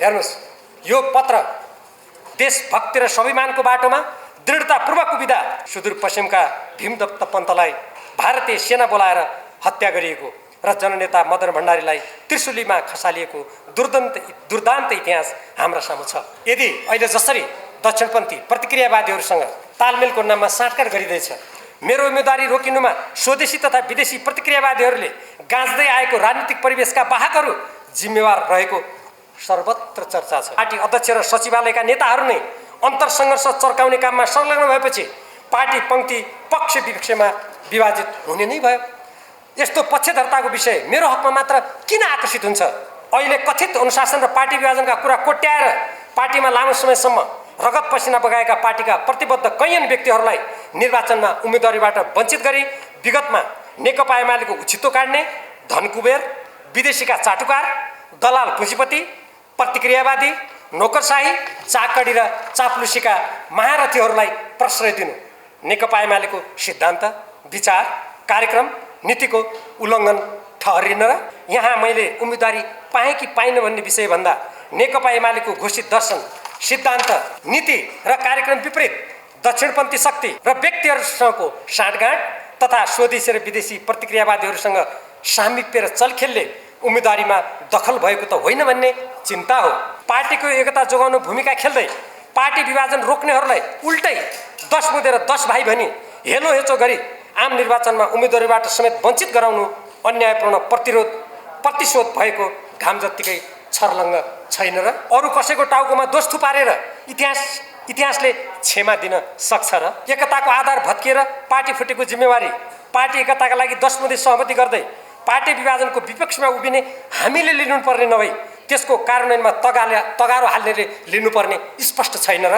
हेर्नुस्, यो पत्र देशभक्ति र स्वाभिमानको बाटोमा दृढतापूर्वक उभिँदा सुदूरपश्चिमका भीमदत्त पन्तलाई भारतीय सेना बोलाएर हत्या गरिएको र जननेता मदन भण्डारीलाई त्रिशुलीमा खसालिएको दुर्दान्त इतिहास हाम्रा सामु छ। यदि अहिले जसरी दक्षिणपन्थी प्रतिक्रियावादीहरूसँग तालमेलको नाममा साँठगाँठ गरिँदैछ, मेरो उम्मेदवारी रोकिनुमा स्वदेशी तथा विदेशी प्रतिक्रियावादीहरूले गाँच्दै आएको राजनीतिक परिवेशका वाहकहरू जिम्मेवार रहेको सर्वत्र चर्चा छ। पार्टी अध्यक्ष र सचिवालयका नेताहरू नै अन्तरसङ्घर्ष चर्काउने काममा संलग्न भएपछि पार्टी पङ्क्ति पक्ष विपक्षमा विभाजित हुने नै भयो। यस्तो पक्षधरताको विषय मेरो हकमा मात्र किन आकर्षित हुन्छ? अहिले कथित अनुशासन र पार्टी विभाजनका कुरा कोट्याएर पार्टीमा लामो समयसम्म रगत पसिना बगाएका पार्टीका प्रतिबद्ध कैयन व्यक्तिहरूलाई निर्वाचनमा उम्मेदवारीबाट वञ्चित गरी विगतमा नेकपा एमालेको उछितो काट्ने धनकुबेर, विदेशीका चाटुकार, दलाल पुँजीपति, प्रतिक्रियावादी, नोकरशाही, चाकडी र चाप्लुसीका महारथीहरूलाई प्रश्रय दिनु नेकपा एमालेको सिद्धान्त, विचार, कार्यक्रम, नीतिको उल्लङ्घन ठहरिन र यहाँ मैले उम्मेदवारी पाएँ कि पाइनँ भन्ने विषयभन्दा नेकपा एमालेको घोषित दर्शन, सिद्धान्त, नीति र कार्यक्रम विपरीत दक्षिणपन्थी शक्ति र व्यक्तिहरूसँगको साँठगाँठ तथा स्वदेशी र विदेशी प्रतिक्रियावादीहरूसँग सामिप्य र चलखेलले उम्मेदवारीमा दखल भएको त होइन भन्ने चिन्ता हो। पार्टीको एकता जोगाउन भूमिका खेल्दै पार्टी विभाजन रोक्नेहरूलाई उल्टै 10 मुदेर 10 भाइ भनी हेलो हेचो गरी आम निर्वाचनमा उम्मेदवारीबाट समेत वञ्चित गराउनु अन्यायपूर्ण प्रतिशोध भएको घाम जत्तिकै छर्लङ्ग छैन र अरू कसैको टाउकोमा दोष थुपारेर इतिहासले क्षमा दिन सक्छ र? एकताको आधार भत्किएर पार्टी फुटेको जिम्मेवारी पार्टी एकताका लागि 10 मुदे सहमति गर्दै पार्टी विभाजनको विपक्षमा उभिने हामीले लिनुपर्ने नभई त्यसको कार्यान्वयनमा तगारो हाल्नेले लिनुपर्ने स्पष्ट छैन र?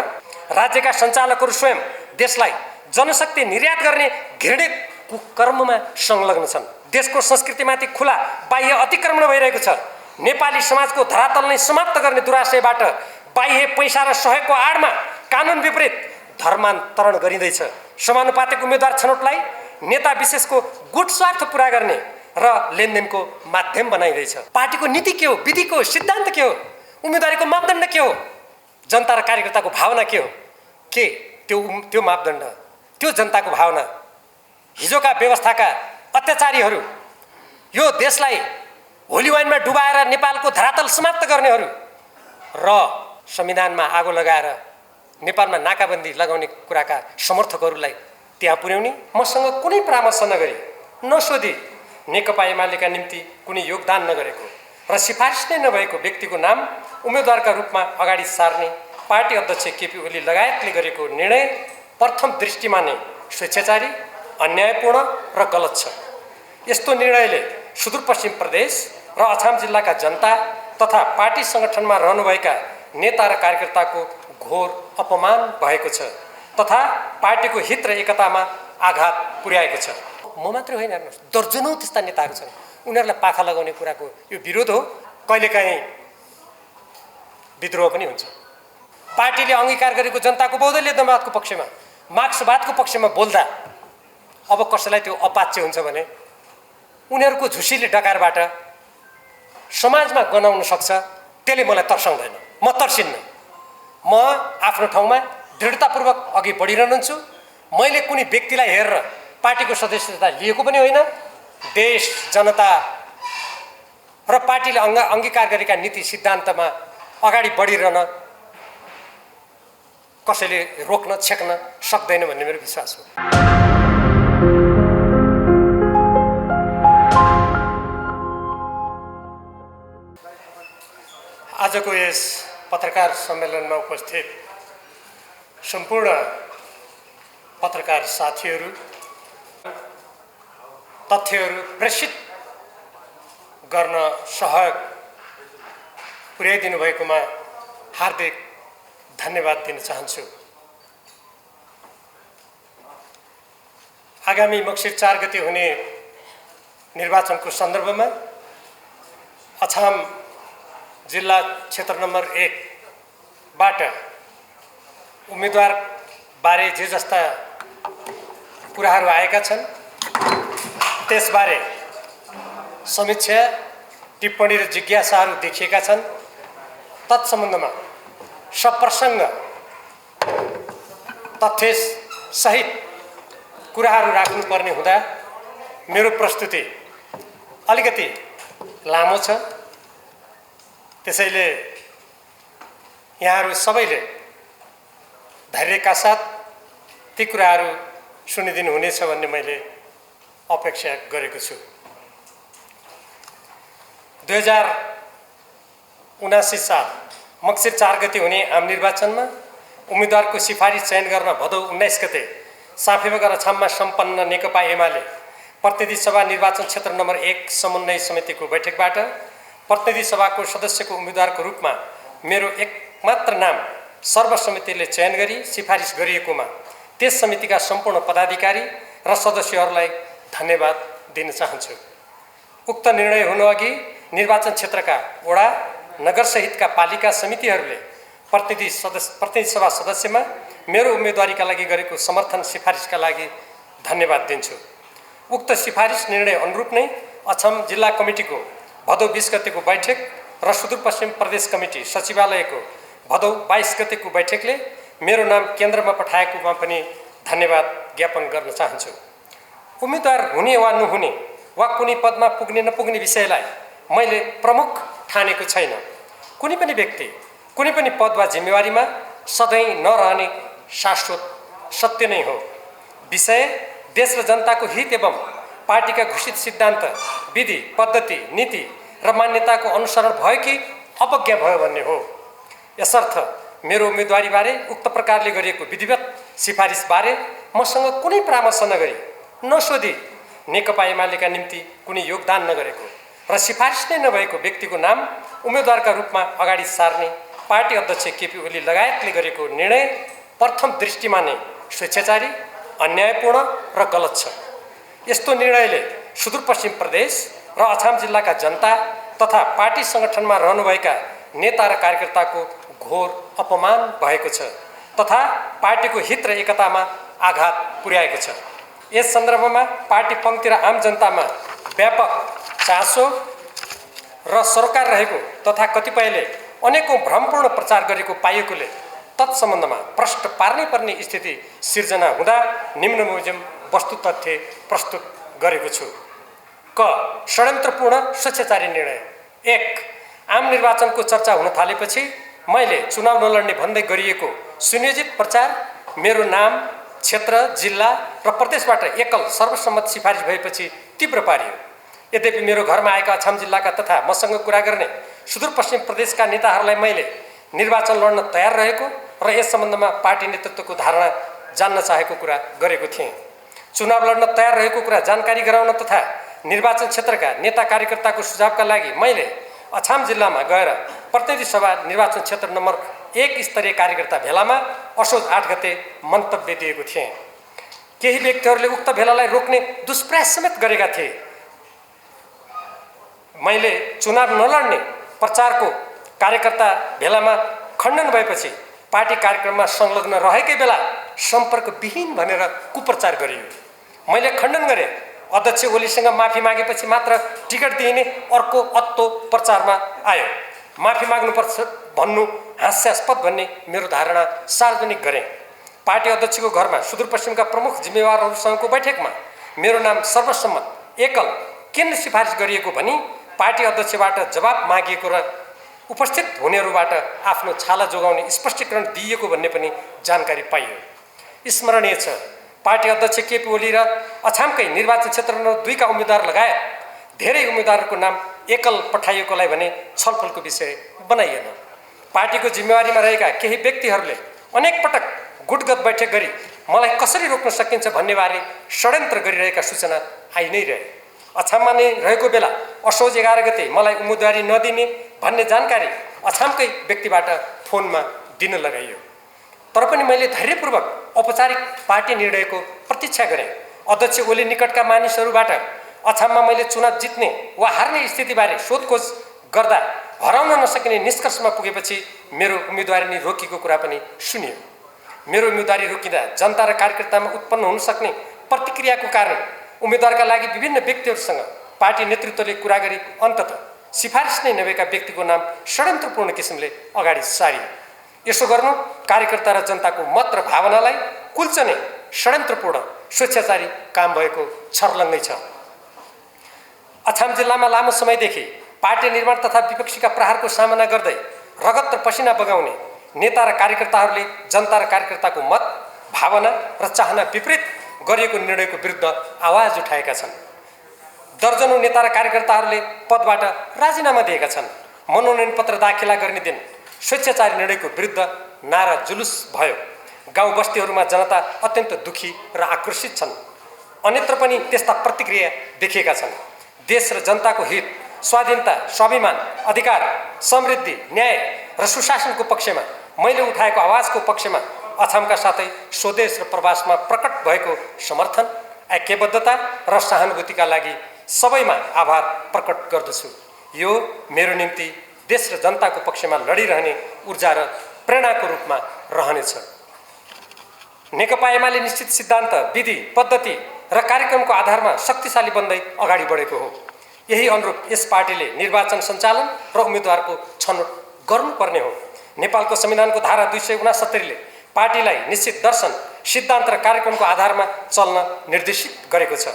राज्यका सञ्चालकहरू स्वयं देशलाई जनशक्ति निर्यात गर्ने घृणित कुकर्ममा संलग्न छन्। देशको संस्कृतिमाथि खुला बाह्य अतिक्रमण भइरहेको छ। नेपाली समाजको धरातल नै समाप्त गर्ने दुराशयबाट बाह्य पैसा र सहयोगको आडमा कानुन विपरीत धर्मान्तरण गरिँदैछ। समानुपातिक उम्मेदवार छनौटलाई नेता विशेषको गुट स्वार्थ पुरा गर्ने र लेनदेनको माध्यम बनाइँदैछ। पार्टीको नीति के हो? विधिको सिद्धान्त के हो? उम्मेदवारीको मापदण्ड के हो? जनता र कार्यकर्ताको भावना के हो? के त्यो मापदण्ड, त्यो जनताको भावना? हिजोका व्यवस्थाका अत्याचारीहरू, यो देशलाई होली वाइनमा डुबाएर नेपालको धरातल समाप्त गर्नेहरू र संविधानमा आगो लगाएर नेपालमा नाकाबन्दी लगाउने कुराका समर्थकहरूलाई त्यहाँ पुर्याउने मसँग कुनै परामर्श नगरी नसोधी नेकपा एमालेका निम्ति कुनै योगदान नगरेको र सिफारिस नै नभएको व्यक्तिको नाम उम्मेदवारका रूपमा अगाडि सार्ने पार्टी अध्यक्ष केपी ओली लगायतले गरेको निर्णय प्रथम दृष्टिमा नै स्वेच्छाचारी, अन्यायपूर्ण र गलत छ। यस्तो निर्णयले सुदूरपश्चिम प्रदेश र अछाम जिल्लाका जनता तथा पार्टी सङ्गठनमा रहनुभएका नेता र कार्यकर्ताको घोर अपमान भएको छ तथा पार्टीको हित र एकतामा आघात पुर्याएको छ। म मात्रै होइन, हेर्नुहोस्, दर्जनौँ त्यस्ता नेताहरू छन्। उनीहरूलाई पाखा लगाउने कुराको यो विरोध हो। कहिलेकाहीँ विद्रोह पनि हुन्छ। पार्टीले अङ्गीकार गरेको जनताको बहुदलीयतावादको पक्षमा, मार्क्सवादको पक्षमा बोल्दा अब कसैलाई त्यो अपाच्य हुन्छ भने उनीहरूको झुसीले डकारबाट समाजमा गनाउन सक्छ। त्यसले मलाई तर्साउँदैन, म तर्सिन्न। म आफ्नो ठाउँमा दृढतापूर्वक अघि बढिरहन्छु। मैले कुनै व्यक्तिलाई हेरेर पार्टीको सदस्यता लिएको पनि होइन। देश, जनता र पार्टीले अङ्गीकार गरेका नीति सिद्धान्तमा अगाडि बढिरहन कसैले रोक्न छेक्न सक्दैन भन्ने मेरो विश्वास हो। आजको यस पत्रकार सम्मेलनमा उपस्थित सम्पूर्ण पत्रकार साथीहरू, तथ्यहरू प्रेषित गर्न सहयोग पुर्याइदिनु भएकोमा हार्दिक धन्यवाद दिन चाहन्छु। आगामी मक्सिर 4 गते हुने निर्वाचनको सन्दर्भमा अछाम जिल्ला क्षेत्र नम्बर 1 बाट उम्मेदवार बारे जे जस्ता कुराहरू आएका छन् त्यसबारे समीक्षा, टिप्पणी र जिज्ञासाहरू देखिएका छन्। तत्सम्बन्धमा सप्रसङ्ग तथ्य सहित कुराहरू राख्नुपर्ने हुँदा मेरो प्रस्तुति अलिकति लामो छ। त्यसैले यहाँहरू सबैले धैर्यका साथ ती कुराहरू सुनिदिनु हुनेछ भन्ने मैले अपेक्षा गरेको छु। 2079 साल मक्सिर 4 गते हुने आम निर्वाचनमा उम्मेदवारको सिफारिस चयन गर्न भदौ 19 गते साफेबगर अछाममा सम्पन्न नेकपा एमाले प्रतिनिधि सभा निर्वाचन क्षेत्र नम्बर 1 समन्वय समितिको बैठकबाट प्रतिनिधि सभाको सदस्यको उम्मेदवारको रूपमा मेरो एकमात्र नाम सर्वसमितिले चयन गरी सिफारिस गरिएकोमा त्यस समितिका सम्पूर्ण पदाधिकारी र सदस्यहरूलाई धन्यवाद दिन चाहन्छु। उक्त निर्णय हुनुअघि निर्वाचन क्षेत्रका वडा नगरसहितका पालिका समितिहरूले प्रतिनिधि सभा सदस्यमा मेरो उम्मेदवारीका लागि गरेको समर्थन सिफारिसका लागि धन्यवाद दिन्छु। उक्त सिफारिस निर्णय अनुरूप नै अछाम जिल्ला कमिटीको भदौ 20 गतेको बैठक र सुदूरपश्चिम प्रदेश कमिटी सचिवालयको भदौ 22 गतेको बैठकले मेरो नाम केन्द्रमा पठाएकोमा पनि धन्यवाद ज्ञापन गर्न चाहन्छु। उम्मेदवार हुने वा नहुने वा कुनै पदमा पुग्ने नपुग्ने विषयलाई मैले प्रमुख ठानेको छैन। कुनै पनि व्यक्ति कुनै पनि पद वा जिम्मेवारीमा सधैँ नरहने शाश्वत सत्य नै हो। विषय देश र जनताको हित एवं पार्टीका घोषित सिद्धान्त, विधि, पद्धति, नीति र मान्यताको अनुसरण भयो कि अवज्ञा भयो भन्ने हो। यसर्थ मेरो उम्मेदवारीबारे उक्त प्रकारले गरिएको विधिवत सिफारिसबारे मसँग कुनै परामर्श नगरी नसोधी नेकपा एमालेका निम्ति कुनै योगदान नगरेको र सिफारिस नै नभएको व्यक्तिको नाम उम्मेदवारका रूपमा अगाडि सार्ने पार्टी अध्यक्ष केपी ओली लगायतले गरेको निर्णय प्रथम दृष्टिमा नै स्वेच्छाचारी, अन्यायपूर्ण र गलत छ। यस्तो निर्णयले सुदूरपश्चिम प्रदेश र अछाम जिल्लाका जनता तथा पार्टी सङ्गठनमा रहनुभएका नेता र कार्यकर्ताको घोर अपमान भएको छ तथा पार्टीको हित र एकतामा आघात पुर्याएको छ। यस सन्दर्भमा पार्टी पङ्क्ति र आम जनतामा व्यापक चासो र सरोकार रहेको तथा कतिपयले अनेकौं भ्रमपूर्ण प्रचार गरेको पाइएकोले तत्सम्बन्धमा प्रश्न पार्नै पर्ने स्थिति सिर्जना हुँदा निम्न मुजब वस्तु तथ्य प्रस्तुत गरेको छु। क. षड्यन्त्रपूर्ण स्वेच्छाचारी निर्णय। 1. आम निर्वाचनको चर्चा हुन थालेपछि मैले चुनाव नलड्ने भन्दै गरिएको सुनियोजित प्रचार मेरो नाम, क्षेत्र, जिल्ला र प्रदेशबाट एकल सर्वसम्मत सिफारिस भएपछि तीव्र पारियो। यद्यपि मेरो घरमा आएका अछाम जिल्लाका तथा मसँग कुरा गर्ने सुदूरपश्चिम प्रदेशका नेताहरूलाई मैले निर्वाचन लड्न तयार रहेको र यस सम्बन्धमा पार्टी नेतृत्वको धारणा जान्न चाहेको कुरा गरेको थिएँ। चुनाव लड्न तयार रहेको कुरा जानकारी गराउन तथा निर्वाचन क्षेत्रका नेता कार्यकर्ताको सुझावका लागि मैले अछाम जिल्लामा गएर प्रतिनिधि सभा निर्वाचन क्षेत्र नम्बर 1 स्तरीय कार्यकर्ता भेलामा असोज 8 गते मन्तव्य दिएको थिएँ। केही व्यक्तिहरूले उक्त भेलालाई रोक्ने दुष्प्रयास समेत गरेका थिए। मैले चुनाव नलड्ने प्रचारको कार्यकर्ता भेलामा खण्डन भएपछि पार्टी कार्यक्रममा संलग्न रहेकै बेला सम्पर्कविहीन भनेर कुप्रचार गरियो। मैले खण्डन गरेँ। अध्यक्ष ओलीसँग माफी मागेपछि मात्र टिकट दिइने अर्को अत्तो प्रचारमा आयो। माफी माग्नुपर्छ भन्नु हास्यास्पद भन्ने मेरो धारणा सार्वजनिक गरेँ। पार्टी अध्यक्षको घरमा सुदूरपश्चिमका प्रमुख जिम्मेवारहरूसँगको बैठकमा मेरो नाम सर्वसम्मत एकल किन सिफारिस गरिएको भनी पार्टी अध्यक्षबाट जवाब मागिएको र उपस्थित हुनेहरूबाट आफ्नो छाला जोगाउने स्पष्टीकरण दिइएको भन्ने पनि जानकारी पाइयो। स्मरणीय छ, पार्टी अध्यक्ष केपी ओली र अछामकै निर्वाचन क्षेत्र नम्बर 2 का उम्मेदवार लगायत धेरै उम्मेदवारको नाम एकल पठाइएकोलाई भने छलफलको विषय बनाइएन। पार्टीको जिम्मेवारीमा रहेका केही व्यक्तिहरूले अनेक पटक गुटगत बैठक गरी मलाई कसरी रोक्न सकिन्छ भन्नेबारे षड्यन्त्र गरिरहेका सूचना आइ नै रहे। अछाममा नै रहेको बेला असोज 11 गते मलाई उम्मेदवारी नदिने भन्ने जानकारी अछामकै व्यक्तिबाट फोनमा दिन लगाइयो। तर पनि मैले धैर्यपूर्वक औपचारिक पार्टी निर्णयको प्रतीक्षा गरेँ। अध्यक्ष ओली निकटका मानिसहरूबाट अछाममा मैले चुनाव जित्ने वा हार्ने स्थितिबारे सोधखोज गर्दा हराउन नसकिने निष्कर्षमा पुगेपछि मेरो उम्मेदवारी नै रोकिएको कुरा पनि सुनियो। मेरो उम्मेदवारी रोकिँदा जनता र कार्यकर्तामा उत्पन्न हुन सक्ने प्रतिक्रियाको कारण उम्मेदवारका लागि विभिन्न व्यक्तिहरूसँग पार्टी नेतृत्वले कुरा गरी अन्ततः सिफारिस नै नभएका व्यक्तिको नाम षड्यन्त्रपूर्ण किसिमले अगाडि सारियो। यसो गर्नु कार्यकर्ता र जनताको मत र भावनालाई कुल्चने षड्यन्त्रपूर्ण स्वेच्छाचारी काम भएको छर्लङ्गै छ। अछाम जिल्लामा लामो समयदेखि पार्टी निर्माण तथा विपक्षीका प्रहारको सामना गर्दै रगत र पसिना बगाउने नेता र कार्यकर्ताहरूले जनता र कार्यकर्ताको मत, भावना र चाहना विपरीत गरिएको निर्णयको विरुद्ध आवाज उठाएका छन्। दर्जनौं नेता र कार्यकर्ताहरूले पदबाट राजीनामा दिएका छन्। मनोनयन पत्र दाखिला गर्ने दिन स्वेच्छाचारी निर्णयको विरुद्ध नारा जुलुस भयो। गाउँ बस्तीहरूमा जनता अत्यन्त दुखी र आक्रोशित छन्। अन्यत्र पनि त्यस्ता प्रतिक्रिया देखिएका छन्। देश र जनताको हित, स्वाधीनता, स्वाभिमान, अधिकार, समृद्धि, न्याय र सुशासनको पक्षमा मैले उठाएको आवाजको पक्षमा अछामका साथै स्वदेश र प्रवासमा प्रकट भएको समर्थन, ऐक्यबद्धता र सहानुभूतिका लागि सबैमा आभार प्रकट गर्दछु। यो मेरो निम्ति देश र जनताको पक्षमा लडिरहने ऊर्जा र प्रेरणाको रूपमा रहनेछ। नेकपा एमाले निश्चित सिद्धान्त, विधि, पद्धति र कार्यक्रमको आधारमा शक्तिशाली बन्दै अगाडि बढेको हो। यही अनुरूप यस पार्टीले निर्वाचन सञ्चालन र उम्मेदवारको छनौट गर्नुपर्ने हो। नेपालको संविधानको धारा 269ले पार्टीलाई निश्चित दर्शन, सिद्धान्त र कार्यक्रमको आधारमा चल्न निर्देशित गरेको छ।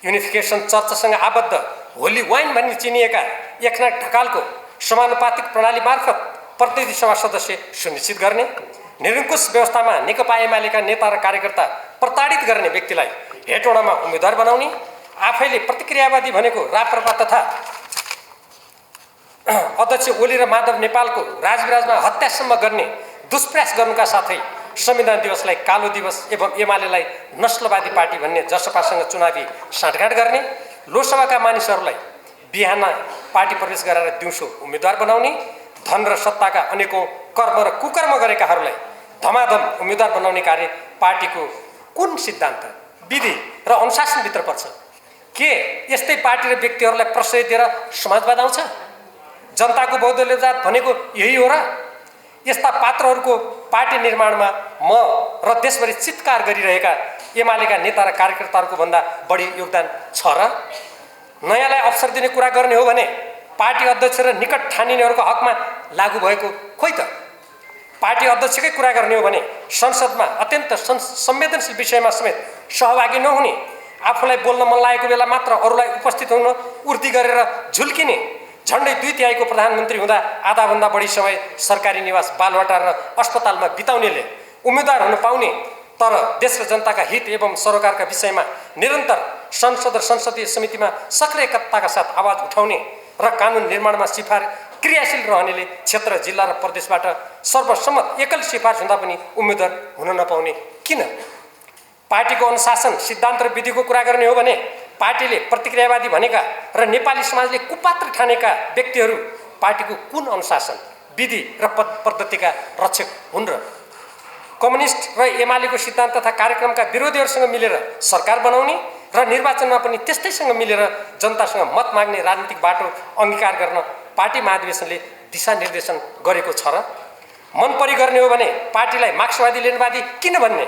युनिफिकेसन चर्चसँग आबद्ध होली वाइन भन्ने चिनिएका एकनाथ ढकालको समानुपातिक प्रणाली मार्फत प्रतिनिधि सभा सदस्य सुनिश्चित गर्ने, निरङ्कुश व्यवस्थामा नेकपा एमालेका नेता र कार्यकर्ता प्रताडित गर्ने व्यक्तिलाई हेटौडामा उम्मेदवार बनाउने, आफैले प्रतिक्रियावादी भनेको राप्रपा तथा अध्यक्ष ओली र माधव नेपालको राजविराजमा हत्यासम्म गर्ने दुष्प्रयास गर्नुका साथै संविधान दिवसलाई कालो दिवस एवं एमालेलाई नस्लवादी पार्टी भन्ने जसपासँग चुनावी साँठगाँठ गर्ने, लोकसभाका मानिसहरूलाई बिहान पार्टी प्रवेश गराएर दिउँसो उम्मेदवार बनाउने, धन र सत्ताका अनेकौं कर्म र कुकर्म गरेकाहरूलाई धमाधम उम्मेदवार बनाउने कार्य पार्टीको कुन सिद्धान्त, विधि र अनुशासनभित्र पर्छ? के यस्तै पार्टी र व्यक्तिहरूलाई प्रश्रय दिएर समाजवाद आउँछ? जनताको बहुदलीयवाद भनेको यही हो र? यस्ता पात्रहरूको पार्टी निर्माणमा म र देशभरि चित्कार गरिरहेका एमालेका नेता र कार्यकर्ताहरूको भन्दा बढी योगदान छ र? नयाँलाई अवसर दिने कुरा गर्ने हो भने पार्टी अध्यक्ष र निकट ठानिनेहरूको हकमा लागू भएको खोइ त? पार्टी अध्यक्षकै कुरा गर्ने हो भने संसदमा अत्यन्त संवेदनशील विषयमा समेत सहभागी नहुने, आफूलाई बोल्न मन लागेको बेला मात्र अरूलाई उपस्थित हुन उर्दी गरेर झुल्किने, झन्डै 2/3 प्रधानमन्त्री हुँदा आधाभन्दा बढी समय सरकारी निवास, बालवाटार र अस्पतालमा बिताउनेले उम्मेदवार हुन पाउने, तर देश र जनताका हित एवं सरोकारका विषयमा निरन्तर संसद र संसदीय समितिमा सक्रियताका साथ आवाज उठाउने र कानुन निर्माणमा क्रियाशील रहनेले क्षेत्र, जिल्ला र प्रदेशबाट सर्वसम्मत एकल सिफारिस हुँदा पनि उम्मेदवार हुन नपाउने किन? पार्टीको अनुशासन, सिद्धान्त र विधिको कुरा गर्ने हो भने पार्टीले प्रतिक्रियावादी भनेका र नेपाली समाजले कुपात्र ठानेका व्यक्तिहरू पार्टीको कुन अनुशासन, विधि र पद्धतिका रक्षक हुन् र? कम्युनिस्ट र एमालेको सिद्धान्त तथा कार्यक्रमका विरोधीहरूसँग मिलेर सरकार बनाउने र निर्वाचनमा पनि त्यस्तैसँग मिलेर जनतासँग मत माग्ने राजनीतिक बाटो अङ्गीकार गर्न पार्टी महाधिवेशनले दिशानिर्देशन गरेको छ र? मन परी गर्ने हो भने पार्टीलाई मार्क्सवादी लेनवादी किन भन्ने?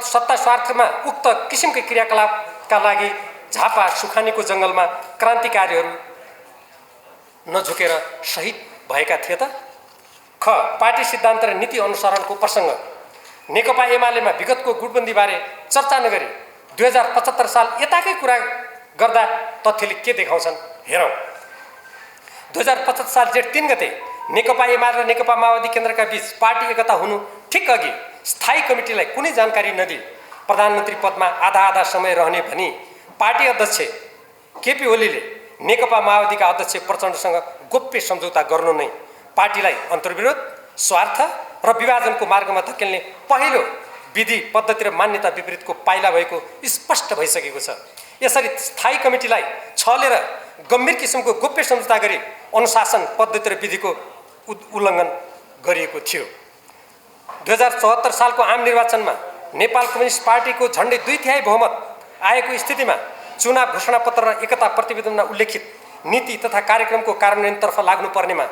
सत्ता स्वार्थमा उक्त किसिमकै क्रियाकलापका लागि झापा सुखानीको जङ्गलमा क्रान्तिकारीहरू नझुकेर शहीद भएका थिए त? ख. पार्टी सिद्धान्त र नीति अनुसरणको प्रसङ्ग। नेकपा एमालेमा विगतको गुटबन्दीबारे चर्चा नगरी 2075 साल यताकै कुरा गर्दा तथ्यले के देखाउँछन् हेरौँ। 2075 साल जेठ 3 गते नेकपा एमाले र नेकपा माओवादी केन्द्रका बीच पार्टी एकता हुनु ठिक अघि स्थायी कमिटीलाई कुनै जानकारी नदिई प्रधानमन्त्री पदमा आधा समय रहने भनी पार्टी अध्यक्ष केपी ओलीले नेकपा माओवादीका अध्यक्ष प्रचण्डसँग गोप्य सम्झौता गर्नु नै पार्टीलाई अन्तर्विरोध, स्वार्थ र विभाजनको मार्गमा धकेल्ने पहिलो विधि, पद्धति र मान्यता विपरीतको पाइला भएको स्पष्ट भइसकेको छ। यसरी स्थायी कमिटीलाई छलेर गम्भीर किसिमको गोप्य सम्झौता गरी अनुशासन, पद्धति र विधिको उल्लङ्घन गरिएको थियो। 2074 सालको आम निर्वाचनमा नेपाल कम्युनिस्ट पार्टीको झन्डै 2/3 बहुमत आएको स्थितिमा चुनाव घोषणापत्र र एकता प्रतिवेदनमा उल्लेखित नीति तथा कार्यक्रमको कार्यान्वयनतर्फ लाग्नुपर्नेमा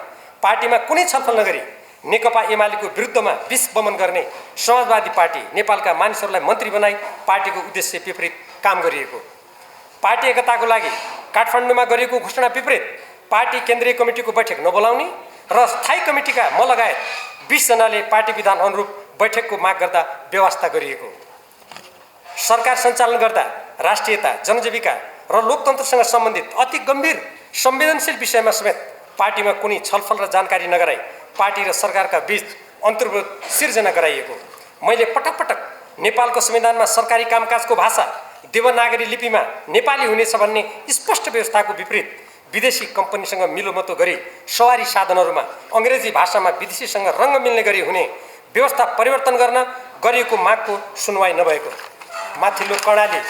पार्टीमा कुनै छलफल नगरी नेकपा एमालेको विरुद्धमा विष बमन गर्ने समाजवादी पार्टी नेपालका मानिसहरूलाई मन्त्री बनाई पार्टीको उद्देश्य विपरीत काम गरिएको। पार्टी एकताको लागि काठमाडौँमा गरिएको घोषणा विपरीत पार्टी केन्द्रीय कमिटीको बैठक नबोलाउने र स्थायी कमिटीका म लगायत 20 जनाले पार्टी विधान अनुरूप बैठकको माग गर्दा व्यवस्था गरिएको। सरकार सञ्चालन गर्दा राष्ट्रियता, जनजीविका र लोकतन्त्रसँग सम्बन्धित अति गम्भीर संवेदनशील विषयमा समेत पार्टीमा कुनै छलफल र जानकारी नगराई पार्टी र सरकारका बीच अन्तर्विरोध सिर्जना गराइएको। मैले पटक पटक नेपालको संविधानमा सरकारी कामकाजको भाषा देवनागरी लिपिमा नेपाली हुनेछ भन्ने स्पष्ट व्यवस्थाको विपरीत विदेशी कम्पनीसँग मिलोमतो गरी सवारी साधनहरूमा अङ्ग्रेजी भाषामा विदेशीसँग रङ्ग मिल्ने गरी हुने व्यवस्था परिवर्तन गर्न गरिएको मागको सुनवाई नभएको। माथिल्लो कर्णाली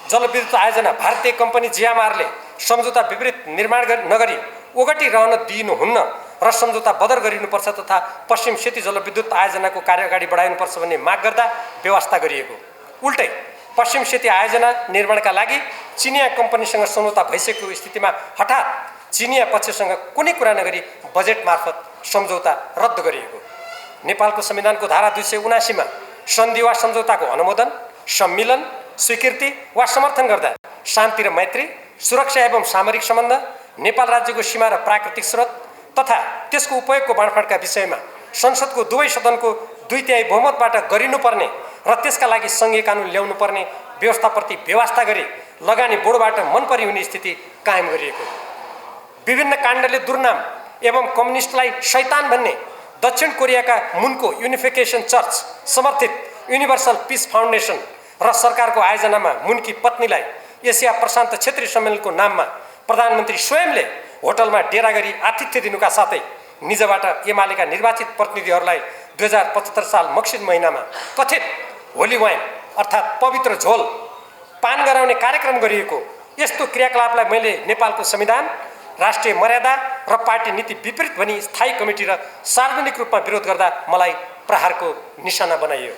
जलविद्युत आयोजना भारतीय कम्पनी जियामारले सम्झौता विपरीत निर्माण नगरी ओगटी रहन दिनुहुन्न र सम्झौता बदर गरिनुपर्छ तथा पश्चिम सेती जलविद्युत आयोजनाको कार्य अगाडि बढाइनुपर्छ भन्ने माग गर्दा व्यवस्था गरिएको। उल्टै पश्चिम सेती आयोजना निर्माणका लागि चिनिया कम्पनीसँग सम्झौता भइसकेको स्थितिमा हठात चिनिया पक्षसँग कुनै कुरा नगरी बजेट मार्फत सम्झौता रद्द गरिएको। नेपालको संविधानको धारा 279 मा सन्धि वा सम्झौताको अनुमोदन, सम्मिलन, स्वीकृति वा समर्थन गर्दा शान्ति र मैत्री, सुरक्षा एवं सामरिक सम्बन्ध, नेपाल राज्यको सीमा र प्राकृतिक स्रोत तथा त्यसको उपयोगको बाँडफाँडका विषयमा संसदको दुवै सदनको 2/3 बहुमतबाट गरिनुपर्ने र त्यसका लागि सङ्घीय कानुन ल्याउनु पर्ने व्यवस्थाप्रति व्यवस्था गरी लगानी बोर्डबाट मनपरी हुने स्थिति कायम गरिएको। विभिन्न काण्डले दुर्नाम एवं कम्युनिस्टलाई शैतान भन्ने दक्षिण कोरियाका मुनको युनिफिकेसन चर्च समर्थित युनिभर्सल पिस फाउन्डेसन र सरकारको आयोजनामा मुनकी पत्नीलाई एसिया प्रशान्त क्षेत्रीय सम्मेलनको नाममा प्रधानमन्त्री स्वयंले होटलमा डेरा गरी आतिथ्य दिनुका साथै निजबाट एमालेका निर्वाचित प्रतिनिधिहरूलाई 2075 साल मक्सिर महिनामा कथित होली वाइन अर्थात् पवित्र झोल पान गराउने कार्यक्रम गरिएको। यस्तो क्रियाकलापलाई मैले नेपालको संविधान, राष्ट्रिय मर्यादा र पार्टी नीति विपरीत भनी स्थायी कमिटी र सार्वजनिक रूपमा विरोध गर्दा मलाई प्रहारको निशाना बनाइयो।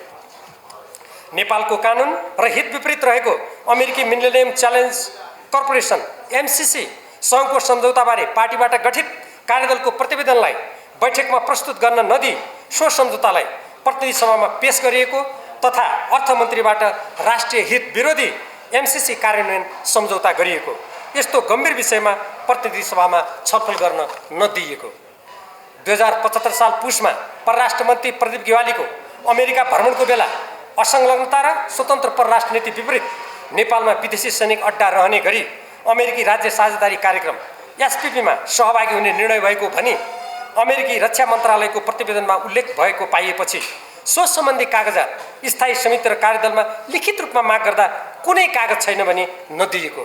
नेपालको कानुन र हित विपरीत रहेको अमेरिकी मिलेनियम च्यालेन्ज कर्पोरेसन एमसीसी सँगको सम्झौताबारे पार्टीबाट गठित कार्यदलको प्रतिवेदनलाई बैठकमा प्रस्तुत गर्न नदिई सो सम्झौतालाई प्रतिनिधि सभामा पेश गरिएको तथा अर्थमन्त्रीबाट राष्ट्रिय हित विरोधी एमसीसी कार्यान्वयन सम्झौता गरिएको। यस्तो गम्भीर विषयमा प्रतिनिधि सभामा छलफल गर्न नदिइएको। 2075 साल पुसमा परराष्ट्र मन्त्री प्रदीप गेवालीको अमेरिका भ्रमणको बेला असंलग्नता र स्वतन्त्र परराष्ट्र नीति विपरीत नेपालमा विदेशी सैनिक अड्डा रहने गरी अमेरिकी राज्य साझेदारी कार्यक्रम एसपीपीमा सहभागी हुने निर्णय भएको भनी अमेरिकी रक्षा मन्त्रालयको प्रतिवेदनमा उल्लेख भएको पाइएपछि सो सम्बन्धी कागजात स्थायी समिति र कार्यदलमा लिखित रूपमा माग गर्दा कुनै कागज छैन भनी नदिएको।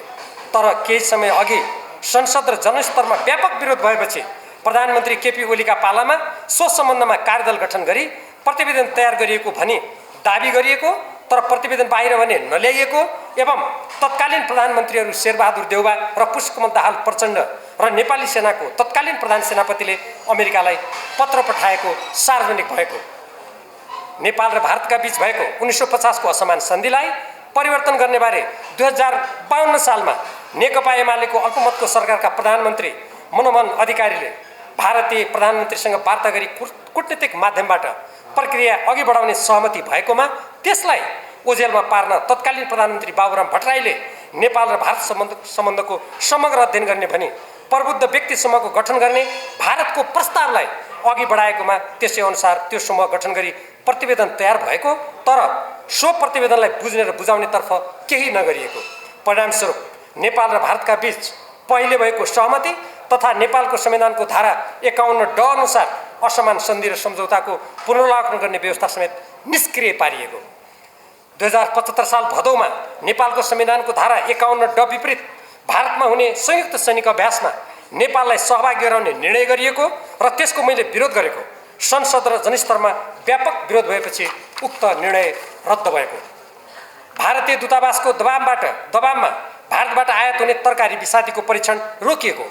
तर केही समय अघि संसद र जनस्तरमा व्यापक विरोध भएपछि प्रधानमन्त्री केपी ओलीका पालामा सो सम्बन्धमा कार्यदल गठन गरी प्रतिवेदन तयार गरिएको भनी दाबी गरिएको, तर प्रतिवेदन बाहिर भने नल्याइएको एवं तत्कालीन प्रधानमन्त्रीहरू शेरबहादुर देउबा र पुष्पकमल दाहाल प्रचण्ड र नेपाली सेनाको तत्कालीन प्रधान सेनापतिले अमेरिकालाई पत्र पठाएको सार्वजनिक भएको। नेपाल र भारतका बीच भएको 1950 को असमान सन्धिलाई परिवर्तन गर्ने बारे 2052 सालमा नेकपा एमालेको अल्पमतको सरकारका प्रधानमन्त्री मनमोहन अधिकारीले भारतीय प्रधानमन्त्रीसँग वार्ता गरी कूटनीतिक माध्यमबाट प्रक्रिया अघि बढाउने सहमति भएकोमा त्यसलाई ओझेलमा पार्न तत्कालीन प्रधानमन्त्री बाबुराम भट्टराईले नेपाल र भारत सम्बन्धको समग्र अध्ययन गर्ने भनी प्रबुद्ध व्यक्ति समूहको गठन गर्ने भारतको प्रस्तावलाई अघि बढाएकोमा त्यसै अनुसार त्यो समूह गठन गरी प्रतिवेदन तयार भएको, तर सो प्रतिवेदनलाई बुझ्ने र बुझाउनेतर्फ केही नगरिएको। परिणामस्वरूप नेपाल र भारतका बीच पहिले भएको सहमति तथा नेपालको संविधानको धारा 51 ड अनुसार असमान सन्धि र सम्झौताको पुनरावलोकन गर्ने व्यवस्था समेत निष्क्रिय पारिएको। 2075 साल भदौमा नेपालको संविधानको धारा 51 ड विपरीत भारतमा हुने संयुक्त सैनिक अभ्यासमा नेपाललाई सहभागी गराउने निर्णय गरिएको र त्यसको मैले विरोध गरेको। संसद र जनस्तरमा व्यापक विरोध भएपछि उक्त निर्णय रद्द भएको। भारतीय दूतावासको दबावमा भारतबाट आयात हुने तरकारी विषादीको परीक्षण रोकिएको,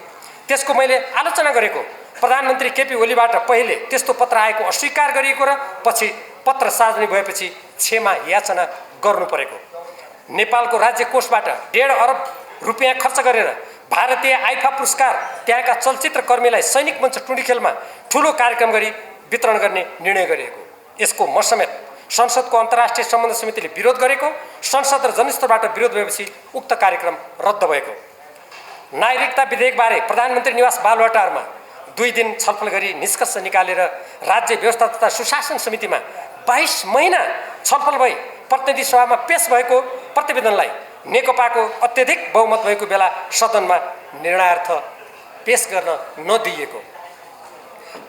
त्यसको मैले आलोचना गरेको। प्रधानमन्त्री केपी ओलीबाट पहिले त्यस्तो पत्र आएको अस्वीकार गरिएको र पछि पत्र सार्वजनिक भएपछि क्षमा याचना गर्नु परेको। नेपालको राज्य कोषबाट 1.5 अरब रुपियाँ खर्च गरेर भारतीय आइफा पुरस्कार त्यहाँका चलचित्र कर्मीलाई सैनिक मञ्च टुँडी खेलमा ठुलो कार्यक्रम गरी वितरण गर्ने निर्णय गरिएको। यसको म समेत संसदको अन्तर्राष्ट्रिय सम्बन्ध समितिले विरोध गरेको, संसद र जनस्तरबाट विरोध भएपछि उक्त कार्यक्रम रद्द भएको। नागरिकता विधेयकबारे प्रधानमन्त्री निवास बालुवाटारमा 2 दिन छलफल गरी निष्कर्ष निकालेर राज्य व्यवस्था तथा सुशासन समितिमा 22 महिना छलफल भई प्रतिनिधि सभामा पेश भएको प्रतिवेदनलाई नेकपाको अत्यधिक बहुमत भएको बेला सदनमा निर्णयार्थ पेश गर्न नदिएको,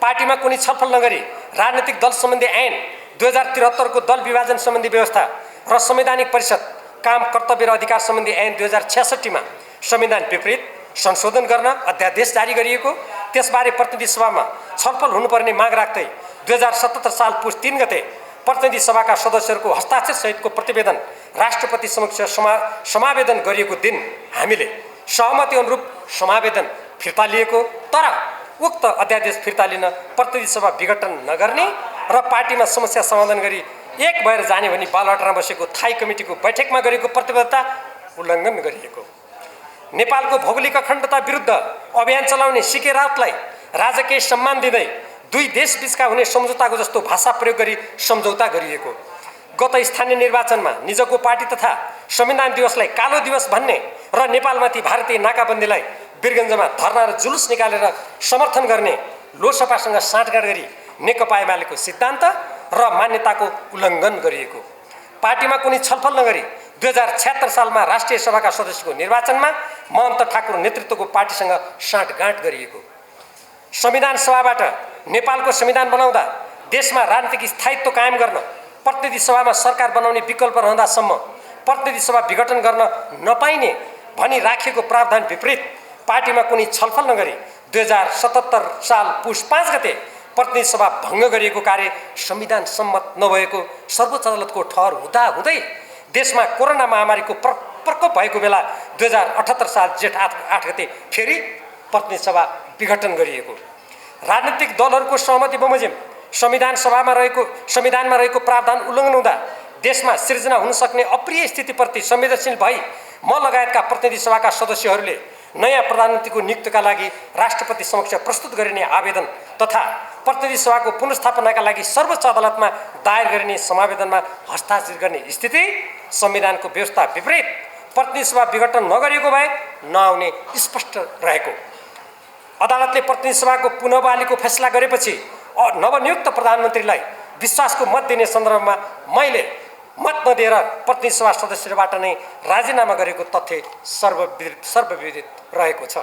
पार्टीमा कुनै छलफल नगरी राजनीतिक दल सम्बन्धी ऐन 2073 को दल विभाजन सम्बन्धी व्यवस्था र संवैधानिक परिषद काम कर्तव्य र अधिकार सम्बन्धी ऐन 2066 मा संविधान विपरीत संशोधन गर्न अध्यादेश जारी गरिएको, त्यसबारे प्रतिनिधि सभामा छलफल हुनुपर्ने माग राख्दै 2077 साल पुस 3 गते प्रतिनिधि सभाका सदस्यहरूको हस्ताक्षर सहितको प्रतिवेदन राष्ट्रपति समक्ष समावेदन गरिएको दिन हामीले सहमति अनुरूप समावेदन फिर्ता लिएको, तर उक्त अध्यादेश फिर्ता लिन प्रतिनिधि सभा विघटन नगर्ने र पार्टीमा समस्या समाधान गरी एक भएर जाने भनी बालुवाटारमा बसेको थाई कमिटीको बैठकमा गरेको प्रतिबद्धता उल्लङ्घन गरिएको, नेपालको भौगोलिक अखण्डता विरुद्ध अभियान चलाउने सिके राउतलाई राजकीय सम्मान दिँदै 2 देश बीचका हुने सम्झौताको जस्तो भाषा प्रयोग गरी सम्झौता गरिएको, गत स्थानीय निर्वाचनमा निजको पार्टी तथा संविधान दिवसलाई कालो दिवस भन्ने र नेपालमाथि भारतीय नाकाबन्दीलाई वीरगञ्जमा धरना र जुलुस निकालेर समर्थन गर्ने लोकसभासँग साँठगाँठ गरी नेकपा एमालेको सिद्धान्त र मान्यताको उल्लङ्घन गरिएको, पार्टीमा कुनै छलफल नगरी 2076 सालमा राष्ट्रिय सभाका सदस्यको निर्वाचनमा महन्त ठाकुर नेतृत्वको पार्टीसँग साँठगाँठ गरिएको, संविधान सभाबाट नेपालको संविधान बनाउँदा देशमा राजनीतिक स्थायित्व कायम गर्न प्रतिनिधि सभामा सरकार बनाउने विकल्प रहँदासम्म प्रतिनिधि सभा विघटन गर्न नपाइने भनी राखेको प्रावधान विपरीत पार्टीमा कुनै छलफल नगरी 2077 साल पुस 5 गते प्रतिनिधि सभा भङ्ग गरिएको कार्य संविधान सम्मत नभएको सर्वोच्च अदालतको ठहर हुँदै देशमा कोरोना महामारीको प्रकोप भएको बेला 2078 साल जेठ 8 गते फेरि प्रतिनिधि सभा विघटन गरिएको, राजनीतिक दलहरूको सहमति बमोजिम संविधानमा रहेको प्रावधान उल्लङ्घन हुँदा देशमा सिर्जना हुन सक्ने अप्रिय स्थितिप्रति संवेदनशील भई म लगायतका प्रतिनिधि सभाका सदस्यहरूले नयाँ प्रधानमन्त्रीको नियुक्तिका लागि राष्ट्रपति समक्ष प्रस्तुत गरिने आवेदन तथा प्रतिनिधि सभाको पुनर्स्थापनाका लागि सर्वोच्च अदालतमा दायर गरिने समावेदनमा हस्ताक्षर गर्ने स्थिति संविधानको व्यवस्था विपरीत प्रतिनिधि सभा विघटन नगरिएको भए नआउने स्पष्ट रहेको, अदालतले प्रतिनिधि सभाको पुनः बहालीको फैसला गरेपछि नवनियुक्त प्रधानमन्त्रीलाई विश्वासको मत दिने सन्दर्भमा मैले मत नदिएर प्रतिनिधि सभा सदस्यबाट नै राजीनामा गरेको तथ्य सर्वविदित रहेको छ।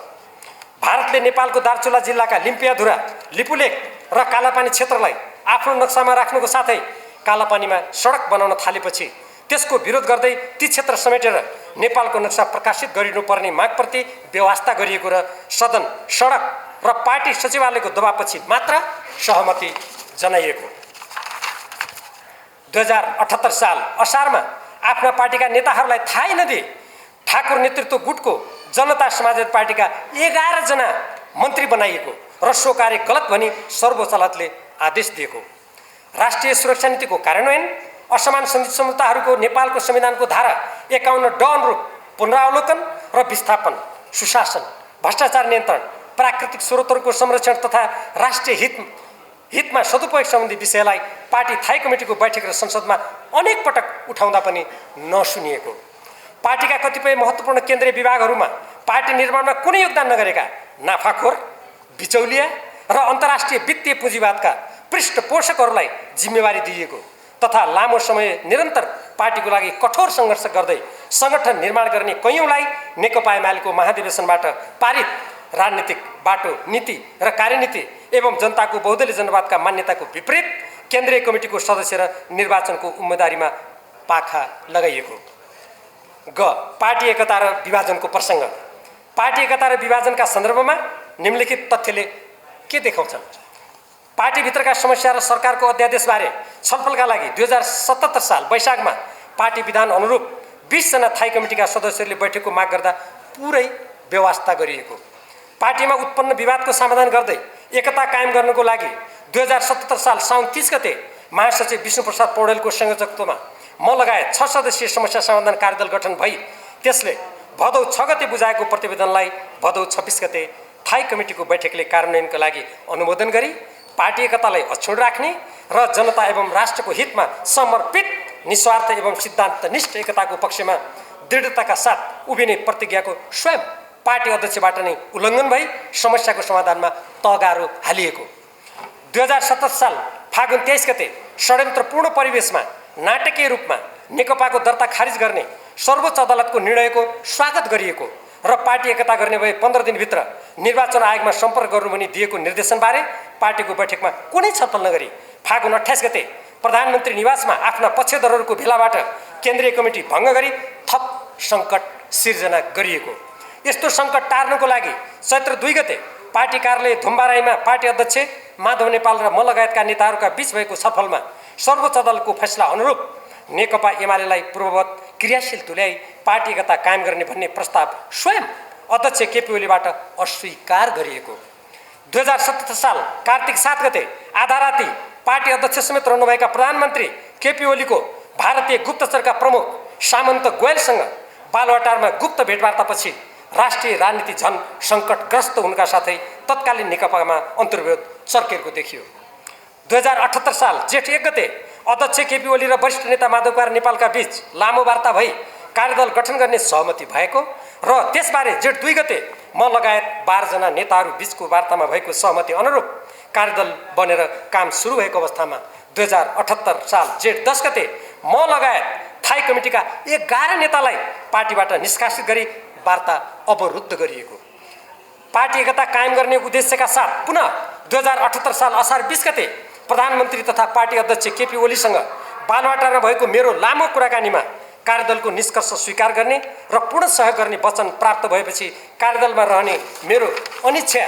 भारतले नेपालको दार्चुला जिल्लाका लिम्पियाधुरा, लिपुलेक र कालापानी क्षेत्रलाई आफ्नो नक्सामा राख्नुको साथै कालापानीमा सडक बनाउन थालेपछि त्यसको विरोध गर्दै ती क्षेत्र समेटेर नेपालको नक्सा प्रकाशित गरिनुपर्ने मागप्रति व्यवस्था गरिएको र सदन, सडक र पार्टी सचिवालयको दबावपछि मात्र सहमति जनाइएको। 2078 साल असारमा आफ्ना पार्टीका नेताहरूलाई थाहै नदिई ठाकुर नेतृत्व गुटको जनता समाजवादी पार्टीका 11 जना मन्त्री बनाइएको र सो कार्य गलत भनी सर्वोच्च अदालतले आदेश दिएको, राष्ट्रिय सुरक्षा नीतिको कार्यान्वयन, असमान सन्धि सम्झौताहरूको नेपालको संविधानको धारा 51 ड अनुरूप पुनरावलोकन र विस्थापन, सुशासन, भ्रष्टाचार नियन्त्रण, प्राकृतिक स्रोतहरूको संरक्षण तथा राष्ट्रिय हितमा सदुपयोग सम्बन्धी विषयलाई पार्टी थाई कमिटीको बैठक र संसदमा अनेक पटक उठाउँदा पनि नसुनिएको, पार्टीका कतिपय महत्त्वपूर्ण केन्द्रीय विभागहरूमा पार्टी निर्माणमा कुनै योगदान नगरेका नाफाखोर, बिचौलिया र अन्तर्राष्ट्रिय वित्तीय पुँजीवादका पृष्ठपोषकहरूलाई जिम्मेवारी दिइएको तथा लामो समय निरन्तर पार्टीको लागि कठोर सङ्घर्ष गर्दै सङ्गठन निर्माण गर्ने कैयौँलाई नेकपा एमालेको महाधिवेशनबाट पारित राजनीतिक बाटो, नीति र कार्यनीति एवं जनताको बहुदलीय जनवादका मान्यताको विपरीत केन्द्रीय कमिटीको सदस्य र निर्वाचनको उम्मेदवारीमा पाखा लगाइएको। पार्टी एकता र विभाजनको प्रसङ्ग, पार्टी एकता र विभाजनका सन्दर्भमा निम्नलिखित तथ्यले के देखाउँछन्? पार्टीभित्रका समस्या र सरकारको अध्यादेशबारे छलफलका लागि 2077 साल वैशाखमा पार्टी विधान अनुरूप 20 जना थाई कमिटीका सदस्यहरूले बैठकको माग गर्दा पुरै व्यवस्था गरिएको, पार्टीमा उत्पन्न विवादको समाधान गर्दै एकता कायम गर्नको लागि 2077 साल साउन 30 गते महासचिव विष्णुप्रसाद पौडेलको संयोजकत्वमा म लगायत 6 सदस्यीय समस्या समाधान कार्यदल गठन भई त्यसले भदौ 6 गते बुझाएको प्रतिवेदनलाई भदौ 26 गते थाई कमिटीको बैठकले कार्यान्वयनका लागि अनुमोदन गरी पार्टी एकतालाई अक्षुण्ण राख्ने र जनता एवं राष्ट्रको हितमा समर्पित निस्वार्थ एवं सिद्धान्तनिष्ठ एकताको पक्षमा दृढताका साथ उभिने प्रतिज्ञाको स्वयं पार्टी अध्यक्षबाट नै उल्लङ्घन भई समस्याको समाधानमा तगारो हालिएको। 2017 साल फागुन 23 गते षड्यन्त्रपूर्ण परिवेशमा नाटकीय रूपमा नेकपाको दर्ता खारिज गर्ने सर्वोच्च अदालतको निर्णयको स्वागत गरिएको र पार्टी एकता गर्ने भए 15 दिनभित्र निर्वाचन आयोगमा सम्पर्क गर्नु भनी दिएको निर्देशनबारे पार्टीको बैठकमा कुनै छलफल नगरी फागुन 28 गते प्रधानमन्त्री निवासमा आफ्ना पक्षधरहरूको भेलाबाट केन्द्रीय कमिटी भङ्ग गरी थप सङ्कट सिर्जना गरिएको। यस्तो सङ्कट टार्नको लागि चैत्र 2 गते पार्टी कार्यालय धुम्बाराईमा पार्टी अध्यक्ष माधव नेपाल र म लगायतका नेताहरूका बीच भएको छलफलमा सर्वोच्च अदालतको फैसला अनुरूप नेकपा एमालेलाई पूर्ववत क्रियाशील तुल्याई पार्टी एकता कायम गर्ने भन्ने प्रस्ताव स्वयं अध्यक्ष केपी ओलीबाट अस्वीकार गरिएको। 2017 साल कार्तिक 7 गते आधा राति पार्टी अध्यक्ष समेत रहनुभएका प्रधानमन्त्री केपी ओलीको भारतीय गुप्तचरका प्रमुख सामन्त गोयलसँग बालुवाटारमा गुप्त भेटवार्तापछि राष्ट्रिय राजनीति झन सङ्कटग्रस्त हुनुका साथै तत्कालीन नेकपामा अन्तर्विरोध चर्केको देखियो। 2078 साल जेठ 1 गते अध्यक्ष केपी ओली र वरिष्ठ नेता माधव कुमार नेपालका बीच लामो वार्ता भई कार्यदल गठन गर्ने सहमति भएको र त्यसबारे जेठ 2 गते म लगायत 12 जना नेताहरू बीचको वार्तामा भएको सहमति अनुरूप कार्यदल बनेर काम सुरु भएको अवस्थामा 2078 साल जेठ 10 गते म लगायत थाई कमिटीका 11 नेतालाई पार्टीबाट निष्कासित गरी वार्ता अवरुद्ध गरिएको। पार्टी एकता कायम गर्ने उद्देश्यका साथ पुनः 2078 साल असार 20 गते प्रधानमन्त्री तथा पार्टी अध्यक्ष केपी ओलीसँग बालुवाटारमा भएको मेरो लामो कुराकानीमा कार्यदलको निष्कर्ष स्वीकार गर्ने र पूर्ण सहयोग गर्ने वचन प्राप्त भएपछि कार्यदलमा रहने मेरो अनिच्छा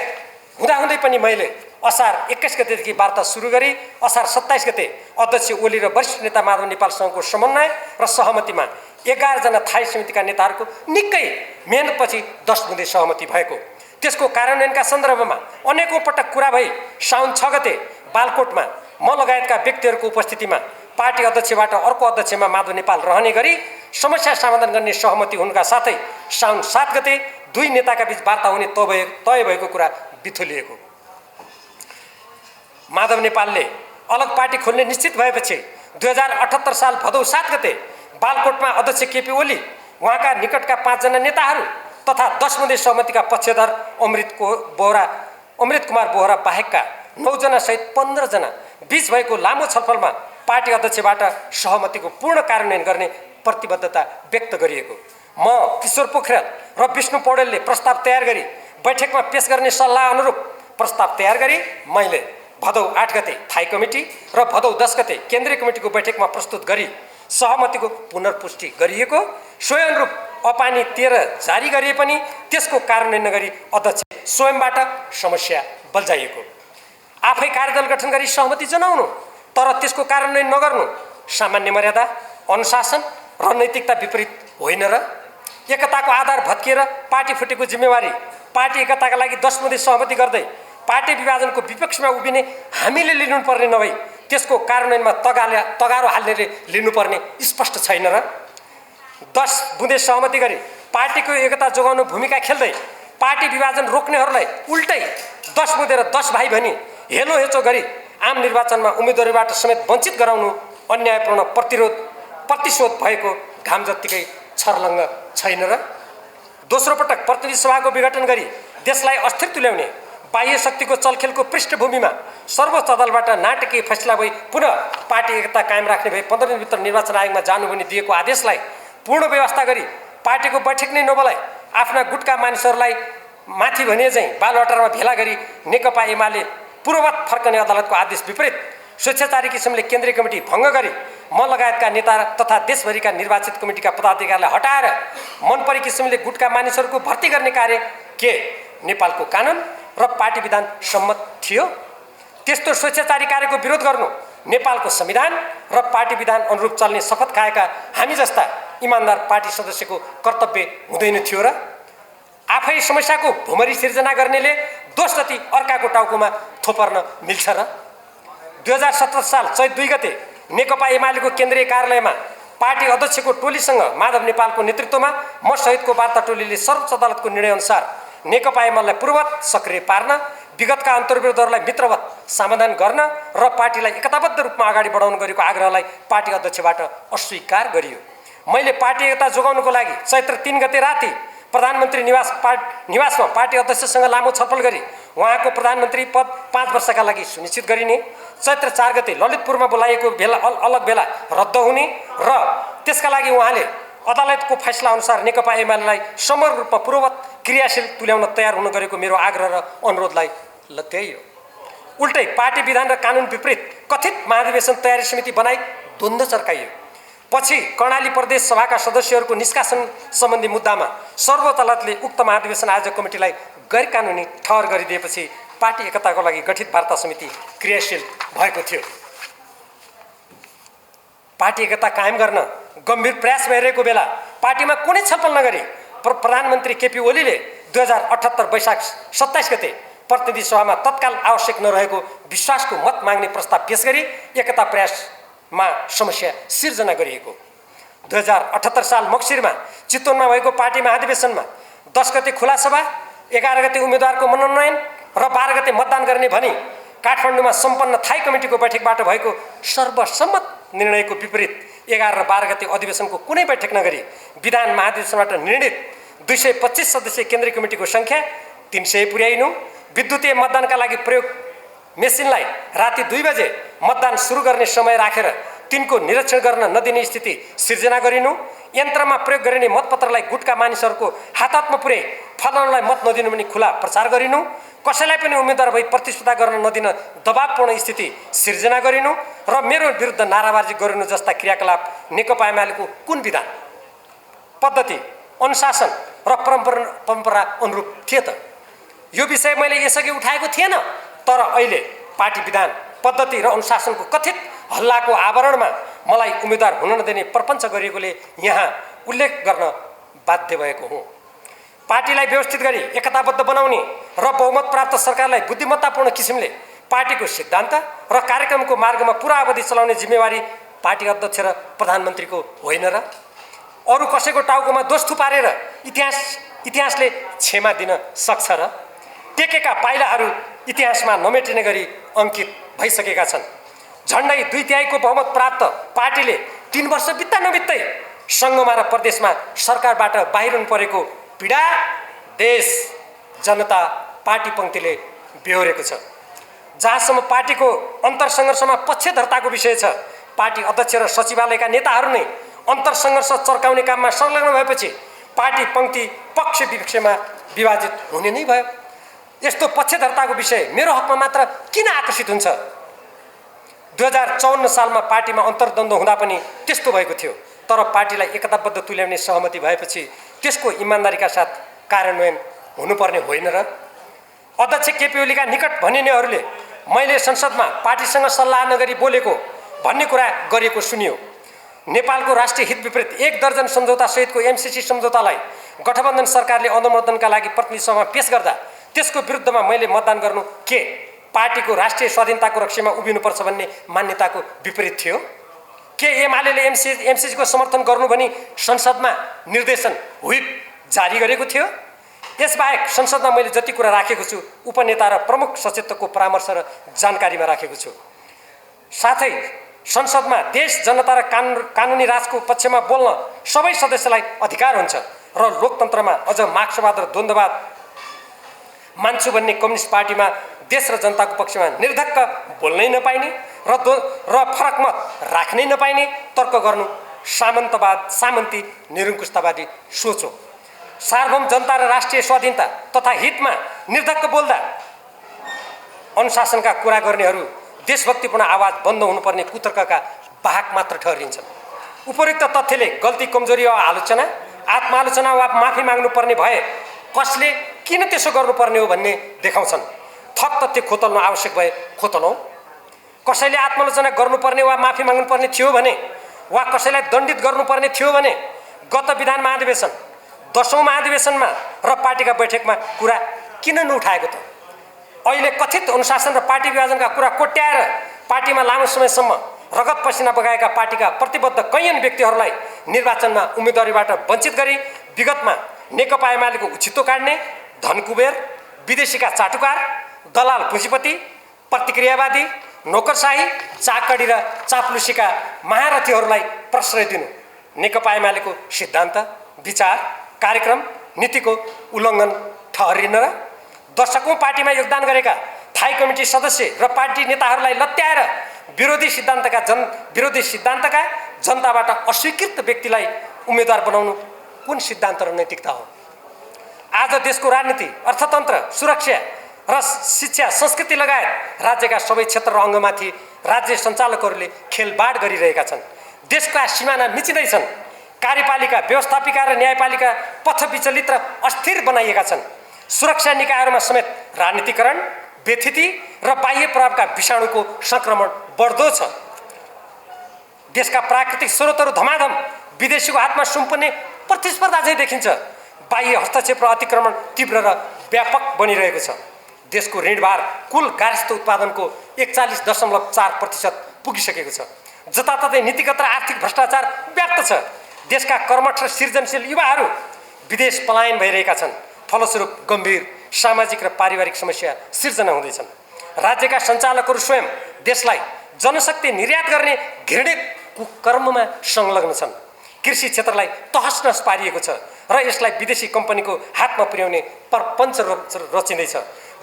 हुँदाहुँदै पनि मैले असार 21 गतेदेखि वार्ता सुरु गरी असार 27 गते अध्यक्ष ओली र वरिष्ठ नेता माधव नेपालसँगको समन्वय र सहमतिमा 11 जना थाई समितिका नेताहरूको निकै मेहनतपछि 10 बुँदे सहमति भएको। त्यसको कार्यान्वयनका सन्दर्भमा अनेकौं पटक कुरा भई साउन 6 गते बालकोटमा म लगायतका व्यक्तिहरूको उपस्थितिमा पार्टी अध्यक्षबाट अर्को अध्यक्षमा माधव नेपाल रहने गरी समस्या समाधान गर्ने सहमति हुनुका साथै साउन 7 गते दुई नेताका बीच वार्ता हुने तय भएको कुरा बिथोलिएको। माधव नेपालले अलग पार्टी खोल्ने निश्चित भएपछि 2078 साल भदौ 7 गते बालकोटमा अध्यक्ष केपी ओली उहाँका निकटका 5 जना नेताहरू तथा 10 बुँदे सहमतिका पक्षधर अमृत कुमार बोहरा बाहेकका 9 जना सहित 15 जना बीच भएको लामो छलफलमा पार्टी अध्यक्षबाट सहमतिको पूर्ण कार्यान्वयन गर्ने प्रतिबद्धता व्यक्त गरिएको। म किशोर पोखरेल र विष्णु पौडेलले प्रस्ताव तयार गरी बैठकमा पेश गर्ने सल्लाह अनुरूप प्रस्ताव तयार गरी मैले भदौ 8 गते थाई कमिटी र भदौ 10 गते केन्द्रीय कमिटीको बैठकमा प्रस्तुत गरी सहमतिको पुनर्पुष्टि गरिएको। सोही अनुरूप अपानी 13 जारी गरिए पनि त्यसको कार्यान्वयन नगरी अध्यक्ष स्वयंबाट समस्या बल्झाइएको। आफै कार्यदल गठन गरी सहमति जनाउनु तर त्यसको कार्यान्वयन नगर्नु सामान्य मर्यादा, अनुशासन र नैतिकता विपरीत होइन र? एकताको आधार भत्किएर पार्टी फुटेको जिम्मेवारी पार्टी एकताका लागि 10 बुँदे सहमति गर्दै पार्टी विभाजनको विपक्षमा उभिने हामीले लिनुपर्ने नभई त्यसको कार्यान्वयनमा तगारो हाल्नेले लिनुपर्ने स्पष्ट छैन र? 10 बुँदे सहमति गरी पार्टीको एकता जोगाउनु भूमिका खेल्दै पार्टी विभाजन रोक्नेहरूलाई उल्टै 10 बुँदे र 10 भाइ भनी हेलो हेचो गरी आम निर्वाचनमा उम्मेदवारीबाट समेत वञ्चित गराउनु अन्यायपूर्ण प्रतिशोध भएको घाम जत्तिकै छर्लङ्ग छैन र? दोस्रो पटक प्रतिनिधि सभाको विघटन गरी देशलाई अस्थिर तुल्याउने बाह्य शक्तिको चलखेलको पृष्ठभूमिमा सर्वोच्च अदालतबाट नाटकीय फैसला भई पुनः पार्टी एकता कायम राख्ने भए 15 दिनभित्र निर्वाचन आयोगमा जानु भनी दिएको आदेशलाई पूर्ण व्यवस्था गरी पार्टीको बैठक नै नबोलाई आफ्ना गुटका मानिसहरूलाई माथि भने चाहिँ बालुवाटारमा भेला गरी नेकपा एमाले पूर्ववत फर्कने अदालतको आदेश विपरीत स्वेच्छाचारी किसिमले केन्द्रीय कमिटी भङ्ग गरी म लगायतका नेता तथा देशभरिका निर्वाचित कमिटीका पदाधिकारीलाई हटाएर मनपरी किसिमले गुटका मानिसहरूको भर्ती गर्ने कार्य के नेपालको कानुन र पार्टी विधान सम्मत थियो? त्यस्तो स्वेच्छाचारी कार्यको विरोध गर्नु नेपालको संविधान र पार्टी विधान अनुरूप चल्ने शपथ खाएका हामी जस्ता इमानदार पार्टी सदस्यको कर्तव्य हुँदैन थियो र? आफै समस्याको भुमरी सिर्जना गर्नेले दोष जति अर्काको टाउकोमा थोपर्न मिल्छ र? 2017 साल चैत 2 गते नेकपा एमालेको केन्द्रीय कार्यालयमा पार्टी अध्यक्षको टोलीसँग माधव नेपालको नेतृत्वमा म सहितको वार्ता टोलीले सर्वोच्च अदालतको निर्णय अनुसार नेकपा एमालेलाई पूर्ववत सक्रिय पार्न विगतका अन्तर्विरोधहरूलाई मित्रवत समाधान गर्न र पार्टीलाई एकताबद्ध रूपमा अगाडि बढाउन गरेको आग्रहलाई पार्टी अध्यक्षबाट अस्वीकार गरियो। मैले पार्टी एकता जोगाउनको लागि चैत्र 3 गते राति प्रधानमन्त्री निवासमा पार्टी अध्यक्षसँग लामो छलफल गरी उहाँको प्रधानमन्त्री पद 5 वर्षका लागि सुनिश्चित गरिने, चैत्र 4 गते ललितपुरमा बोलाइएको अलग बेला रद्द हुने र त्यसका लागि उहाँले अदालतको फैसला अनुसार नेकपा एमालेलाई समग्र रूपमा पूर्ववत क्रियाशील तुल्याउन तयार हुन गरेको मेरो आग्रह र अनुरोधलाई लत्याइयो। उल्टै पार्टी विधान र कानुन विपरीत कथित महाधिवेशन तयारी समिति बनाई द्वन्द्व चर्काइयो। पछि कर्णाली प्रदेश सभाका सदस्यहरूको निष्कासन सम्बन्धी मुद्दामा सर्वोच्च अदालतले उक्त महाधिवेशन आयोजक कमिटीलाई गैर कानुनी ठहर गरिदिएपछि पार्टी एकताको लागि गठित वार्ता समिति क्रियाशील भएको थियो। पार्टी एकता कायम गर्न गम्भीर प्रयास भइरहेको बेला पार्टीमा कुनै छलफल नगरी प्रधानमन्त्री केपी ओलीले 2078 वैशाख 27 गते प्रतिनिधि सभामा तत्काल आवश्यक नरहेको विश्वासको मत माग्ने प्रस्ताव पेश गरी एकता प्रयासमा समस्या सिर्जना गरिएको। 2078 साल मक्सिरमा चितवनमा भएको पार्टी महाधिवेशनमा 10 गते खुला सभा, 11 गते उम्मेदवारको मनोनयन र 12 गते मतदान गर्ने भनी काठमाडौँमा सम्पन्न थाई कमिटीको बैठकबाट भएको सर्वसम्मत निर्णयको विपरीत 11 र 12 गते अधिवेशनको कुनै बैठक नगरी विधान महाधिवेशनबाट निर्णित 225 सदस्यीय केन्द्रीय कमिटीको सङ्ख्या 300 पुर्याइनु, विद्युतीय मतदानका लागि प्रयोग मेसिनलाई राति 2 बजे मतदान सुरु गर्ने समय राखेर तिनको निरीक्षण गर्न नदिने स्थिति सिर्जना गरिनु, यन्त्रमा प्रयोग गरिने मतपत्रलाई गुटका मानिसहरूको हातमा पुर्याई फलाउनलाई मत नदिनु भनी खुला प्रचार गरिनु, कसैलाई पनि उम्मेदवार भई प्रतिस्पर्धा गर्न नदिन दबावपूर्ण स्थिति सिर्जना गरिनु र मेरो विरुद्ध नाराबाजी गरिनु जस्ता क्रियाकलाप नेकपा एमालेको कुन विधान, पद्धति, अनुशासन र परम्परा अनुरूप थिए त? यो विषय मैले यसअघि उठाएको थिएन, तर अहिले पार्टी विधान, पद्धति र अनुशासनको कथित हल्लाको आवरणमा मलाई उम्मेदवार हुन नदिने प्रपञ्च गरिएकोले यहाँ उल्लेख गर्न बाध्य भएको हुँ। पार्टीलाई व्यवस्थित गरी एकताबद्ध बनाउने र बहुमत प्राप्त सरकारलाई बुद्धिमत्तापूर्ण किसिमले पार्टीको सिद्धान्त र कार्यक्रमको मार्गमा पुरा अवधि चलाउने जिम्मेवारी पार्टी अध्यक्ष र प्रधानमन्त्रीको होइन र? अरू कसैको टाउकोमा दोष थुपारेर इतिहासले क्षमा दिन सक्छ र? टेकेका पाइलाहरू इतिहासमा नमेटिने गरी अंकित भइसकेका छन्। झन्डै 2/3 बहुमत प्राप्त पार्टीले 3 वर्ष बित्दा नबित्दै सङ्घमा र प्रदेशमा सरकारबाट बाहिर हुनु परेको पीडा देश, जनता, पार्टी पङ्क्तिले बेहोरेको छ। जहाँसम्म पार्टीको अन्तरसङ्घर्षमा पक्षधरताको विषय छ, पार्टी अध्यक्ष र सचिवालयका नेताहरू नै अन्तरसङ्घर्ष चर्काउने काममा संलग्न भएपछि पार्टी पङ्क्ति पक्ष विपक्षमा विभाजित हुने नै भयो। यस्तो पक्षधरताको विषय मेरो हकमा मात्र किन आकर्षित हुन्छ? 2054 सालमा पार्टीमा अन्तर्द्वन्द्व हुँदा पनि त्यस्तो भएको थियो, तर पार्टीलाई एकताबद्ध तुल्याउने सहमति भएपछि त्यसको इमानदारीका साथ कार्यान्वयन हुनुपर्ने होइन र? अध्यक्ष केपी ओलीका निकट भनिनेहरूले मैले संसदमा पार्टीसँग सल्लाह नगरी बोलेको भन्ने कुरा गरेको सुनियो। नेपालको राष्ट्रिय हित विपरीत 1 दर्जन सम्झौता सहितको एमसीसी सम्झौतालाई गठबन्धन सरकारले अनुमोदनका लागि प्रतिनिधि सभामा पेश गर्दा त्यसको विरुद्धमा मैले मतदान गर्नु के पार्टीको राष्ट्रिय स्वाधीनताको रक्षामा उभिनुपर्छ भन्ने मान्यताको विपरीत थियो? के एमालेले एमसीसीको समर्थन गर्नु भनी संसदमा निर्देशन व्हिप जारी गरेको थियो? यसबाहेक संसदमा मैले जति कुरा राखेको छु उपनेता र प्रमुख सचेतकको परामर्श र जानकारीमा राखेको छु। साथै संसदमा देश, जनता र कानुनी राजको पक्षमा बोल्न सबै सदस्यलाई अधिकार हुन्छ र लोकतन्त्रमा अझ मार्क्सवाद र द्वन्द्ववाद मान्छु भन्ने कम्युनिस्ट पार्टीमा देश र जनताको पक्षमा निर्धक्क बोल्नै नपाइने र फरक मत राख्नै नपाइने तर्क गर्नु सामन्ती निरङ्कुशतावादी सोच हो। सार्वभौम जनता र राष्ट्रिय स्वाधीनता तथा हितमा निर्धक्क बोल्दा अनुशासनका कुरा गर्नेहरू देशभक्तिपूर्ण आवाज बन्द हुनुपर्ने कुतर्कका वाहक मात्र ठहरिन्छन्। उपरोक्त तथ्यले गल्ती, कमजोरी वा आलोचना, आत्मालोचना वा माफी माग्नुपर्ने भए कसले किन त्यसो गर्नुपर्ने हो भन्ने देखाउँछन्। थप तथ्य खोतल्न आवश्यक भए खोतलौँ। कसैले आत्मालोचना गर्नुपर्ने वा माफी माग्नुपर्ने थियो भने वा कसैलाई दण्डित गर्नुपर्ने थियो भने गत विधान महाधिवेशन, 10औं महाधिवेशनमा र पार्टीका बैठकमा कुरा किन नउठाएको त? अहिले कथित अनुशासन र पार्टी विभाजनका कुरा कोट्याएर पार्टीमा लामो समयसम्म रगत पसिना बगाएका पार्टीका प्रतिबद्ध कैयन व्यक्तिहरूलाई निर्वाचनमा उम्मेदवारीबाट वञ्चित गरी विगतमा नेकपा एमालेको उछितो काट्ने, धनकुबेर, विदेशीका चाटुकार दलाल पुँजीपति, प्रतिक्रियावादी, नोकरशाही, चाकडी र चाप्लुसीका महारथीहरूलाई प्रश्रय दिनु नेकपा एमालेको सिद्धान्त, विचार, कार्यक्रम, नीतिको उल्लङ्घन ठहरिन र दशकौं पार्टीमा योगदान गरेका थाई कमिटी सदस्य र पार्टी नेताहरूलाई लत्याएर विरोधी सिद्धान्तका जनताबाट अस्वीकृत व्यक्तिलाई उम्मेदवार बनाउनु कुन सिद्धान्त र नैतिकता हो? आज देशको राजनीति, अर्थतन्त्र, सुरक्षा र शिक्षा, संस्कृति लगायत राज्यका सबै क्षेत्र र अङ्गमाथि राज्य सञ्चालकहरूले खेलबाड गरिरहेका छन्। देशका सिमाना मिचिँदैछन्। कार्यपालिका, व्यवस्थापिका र न्यायपालिका पथ विचलित र अस्थिर बनाइएका छन्। सुरक्षा निकायहरूमा समेत राजनीतिकरण, व्यथिति र बाह्य प्रभावका विषाणुको सङ्क्रमण बढ्दो छ। देशका प्राकृतिक स्रोतहरू धमाधम विदेशीको हातमा सुम्पने प्रतिस्पर्धा चाहिँ देखिन्छ। बाह्य हस्तक्षेप र अतिक्रमण तीव्र र व्यापक बनिरहेको छ। देशको ऋणभार कुल गार्हस्थ्य उत्पादनको 41.4% पुगिसकेको छ। जताततै नीतिगत र आर्थिक भ्रष्टाचार व्याप्त छ। देशका कर्मठ र सृजनशील युवाहरू विदेश पलायन भइरहेका छन्। फलस्वरूप गम्भीर सामाजिक र पारिवारिक समस्या सिर्जना हुँदैछन्। राज्यका सञ्चालकहरू स्वयं देशलाई जनशक्ति निर्यात गर्ने घृणित कुकर्ममा संलग्न छन्। कृषि क्षेत्रलाई तहस-नहस पारिएको छ र यसलाई विदेशी कम्पनीको हातमा पुर्याउने प्रपञ्च रचिँदैछ।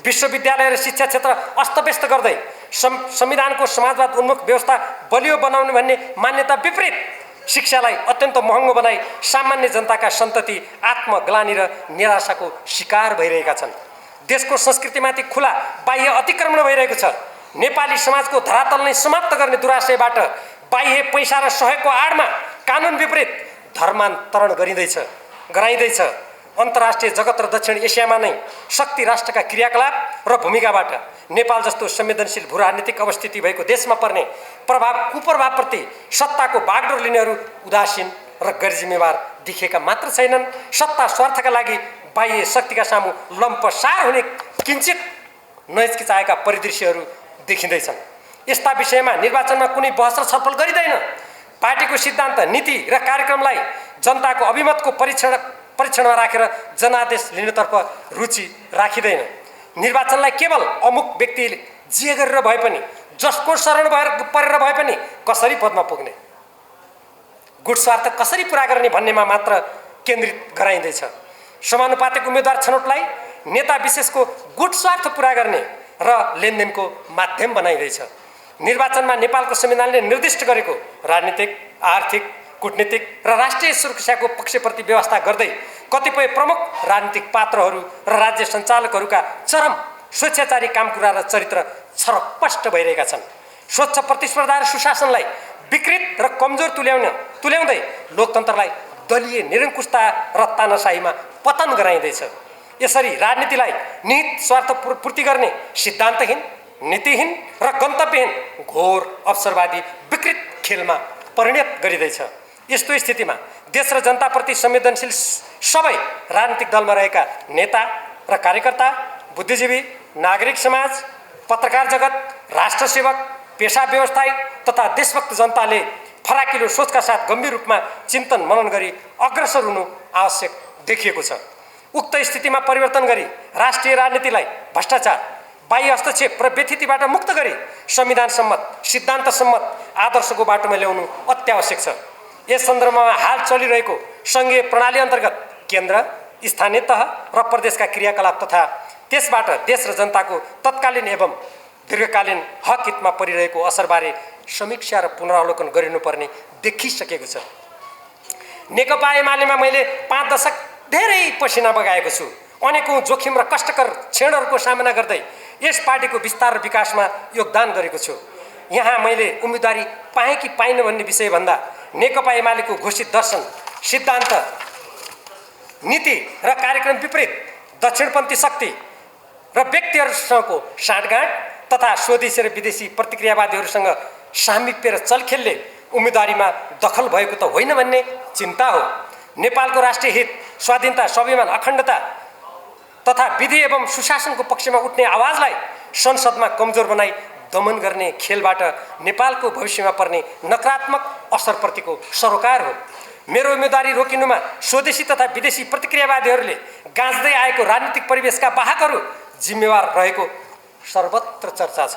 विश्वविद्यालय र शिक्षा क्षेत्र अस्तव्यस्त गर्दै संविधानको समाजवाद उन्मुख व्यवस्था बलियो बनाउने भन्ने मान्यता विपरीत शिक्षालाई अत्यन्त महँगो बनाई सामान्य जनताका सन्तति आत्मग्लानि र निराशाको शिकार भइरहेका छन्। देशको संस्कृतिमाथि खुला बाह्य अतिक्रमण भइरहेको छ। नेपाली समाजको धरातल नै समाप्त गर्ने दुराशयबाट बाह्य पैसा र सहयोगको आडमा कानुन विपरीत धर्मान्तरण गराइँदैछ। अन्तर्राष्ट्रिय जगत र दक्षिण एसियामा नै शक्ति राष्ट्रका क्रियाकलाप र भूमिकाबाट नेपाल जस्तो संवेदनशील भू राजनीतिक अवस्थिति भएको देशमा पर्ने कुप्रभावप्रति सत्ताको बागडोर लिनेहरू उदासीन र गैरजिम्मेवार देखिएका मात्र छैनन्, सत्ता स्वार्थका लागि बाह्य शक्तिका सामु लम्पसार हुने किञ्चित नहिचकिचाएका परिदृश्यहरू देखिँदैछन्। यस्ता विषयमा निर्वाचनमा कुनै बहस र छलफल गरिँदैन। पार्टीको सिद्धान्त, नीति र कार्यक्रमलाई जनताको अभिमतको परीक्षणमा राखेर जनादेश लिनेतर्फ रुचि राखिँदैन। निर्वाचनलाई केवल अमुक व्यक्तिले जे गरेर भए पनि, जसको शरण परेर भए पनि कसरी पदमा पुग्ने, गुट स्वार्थ कसरी पुरा गर्ने भन्नेमा मात्र केन्द्रित गराइँदैछ। समानुपातिक उम्मेदवार छनौटलाई नेता विशेषको गुट स्वार्थ पुरा गर्ने र लेनदेनको माध्यम बनाइँदैछ। निर्वाचनमा नेपालको संविधानले निर्दिष्ट गरेको राजनीतिक, आर्थिक, कूटनीतिक र राष्ट्रिय सुरक्षाको पक्षप्रति व्यवस्था गर्दै कतिपय प्रमुख राजनीतिक पात्रहरू र राज्य सञ्चालकहरूका चरम स्वेच्छाचारी कामकुरा र चरित्र छरपष्ट भइरहेका छन्। स्वच्छ प्रतिस्पर्धा र सुशासनलाई विकृत र कमजोर तुल्याउँदै लोकतन्त्रलाई दलीय निरङ्कुशता र तानाशाहीमा पतन गराइँदैछ। यसरी राजनीतिलाई निहित स्वार्थ पूर्ति गर्ने सिद्धान्तहीन, नीतिहीन र गन्तव्यहीन घोर अवसरवादी विकृत खेलमा परिणत गरिँदैछ। यस्तो स्थितिमा देश र जनताप्रति संवेदनशील सबै राजनीतिक दलमा रहेका नेता र कार्यकर्ता, बुद्धिजीवी, नागरिक समाज, पत्रकार जगत, राष्ट्रसेवक, पेशा व्यवसायी तथा देशभक्त जनताले फराकिलो सोचका साथ गम्भीर रूपमा चिन्तन मनन गरी अग्रसर हुनु आवश्यक देखिएको छ। उक्त स्थितिमा परिवर्तन गरी राष्ट्रिय राजनीतिलाई भ्रष्टाचार, बाह्य हस्तक्षेप र व्यथितिबाट मुक्त गरी संविधान सम्मत, सिद्धान्त सम्मत आदर्शको बाटोमा ल्याउनु अत्यावश्यक छ। यस सन्दर्भमा हाल चलिरहेको सङ्घीय प्रणाली अन्तर्गत केन्द्र, स्थानीय तह र प्रदेशका क्रियाकलाप तथा त्यसबाट देश र जनताको तत्कालीन एवं दीर्घकालीन हक हितमा परिरहेको असरबारे समीक्षा र पुनरावलोकन गरिनुपर्ने देखिसकेको छ। नेकपा एमालेमा मैले 5 दशक धेरै पसिना बगाएको छु। अनेकौं जोखिम र कष्टकर क्षणहरूको सामना गर्दै यस पार्टीको विस्तार र विकासमा योगदान गरेको छु। यहाँ मैले उम्मेदवारी पाएँ कि पाइन भन्ने विषयभन्दा नेकपा एमालेको घोषित दर्शन, सिद्धान्त, नीति र कार्यक्रम विपरीत दक्षिणपन्थी शक्ति र व्यक्तिहरूसँगको साँठगाँठ तथा स्वदेशी र विदेशी प्रतिक्रियावादीहरूसँग सामिप्य र चलखेलले उम्मेदवारीमा दखल भएको त होइन भन्ने चिन्ता हो। नेपालको राष्ट्रिय हित, स्वाधीनता, स्वाभिमान, अखण्डता तथा विधि एवं सुशासनको पक्षमा उठ्ने आवाजलाई संसदमा कमजोर बनाई दमन गर्ने खेलबाट नेपालको भविष्यमा पर्ने नकारात्मक असरप्रतिको सरोकार हो। मेरो उम्मेदवारी रोकिनुमा स्वदेशी तथा विदेशी प्रतिक्रियावादीहरूले गाँच्दै आएको राजनीतिक परिवेशका वाहकहरू जिम्मेवार रहेको सर्वत्र चर्चा छ।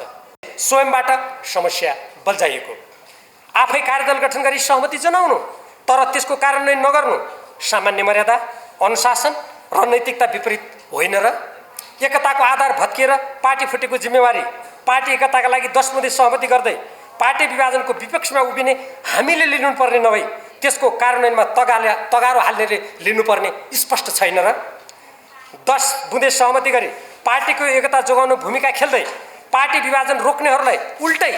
स्वयंबाट समस्या बल्झाइएको, आफै कार्यदल गठन गरी सहमति जनाउनु तर त्यसको कार्यान्वयन नगर्नु सामान्य मर्यादा, अनुशासन र नैतिकता विपरीत होइन र? एकताको आधार भत्किएर पार्टी फुटेको जिम्मेवारी पार्टी एकताका लागि 10 बुँदे सहमति गर्दै पार्टी विभाजनको विपक्षमा उभिने हामीले लिनुपर्ने नभई त्यसको कार्यान्वयनमा तगारो हाल्नेले लिनुपर्ने स्पष्ट छैन र? 10 बुँदे सहमति गरी पार्टीको एकता जोगाउन भूमिका खेल्दै पार्टी विभाजन रोक्नेहरूलाई उल्टै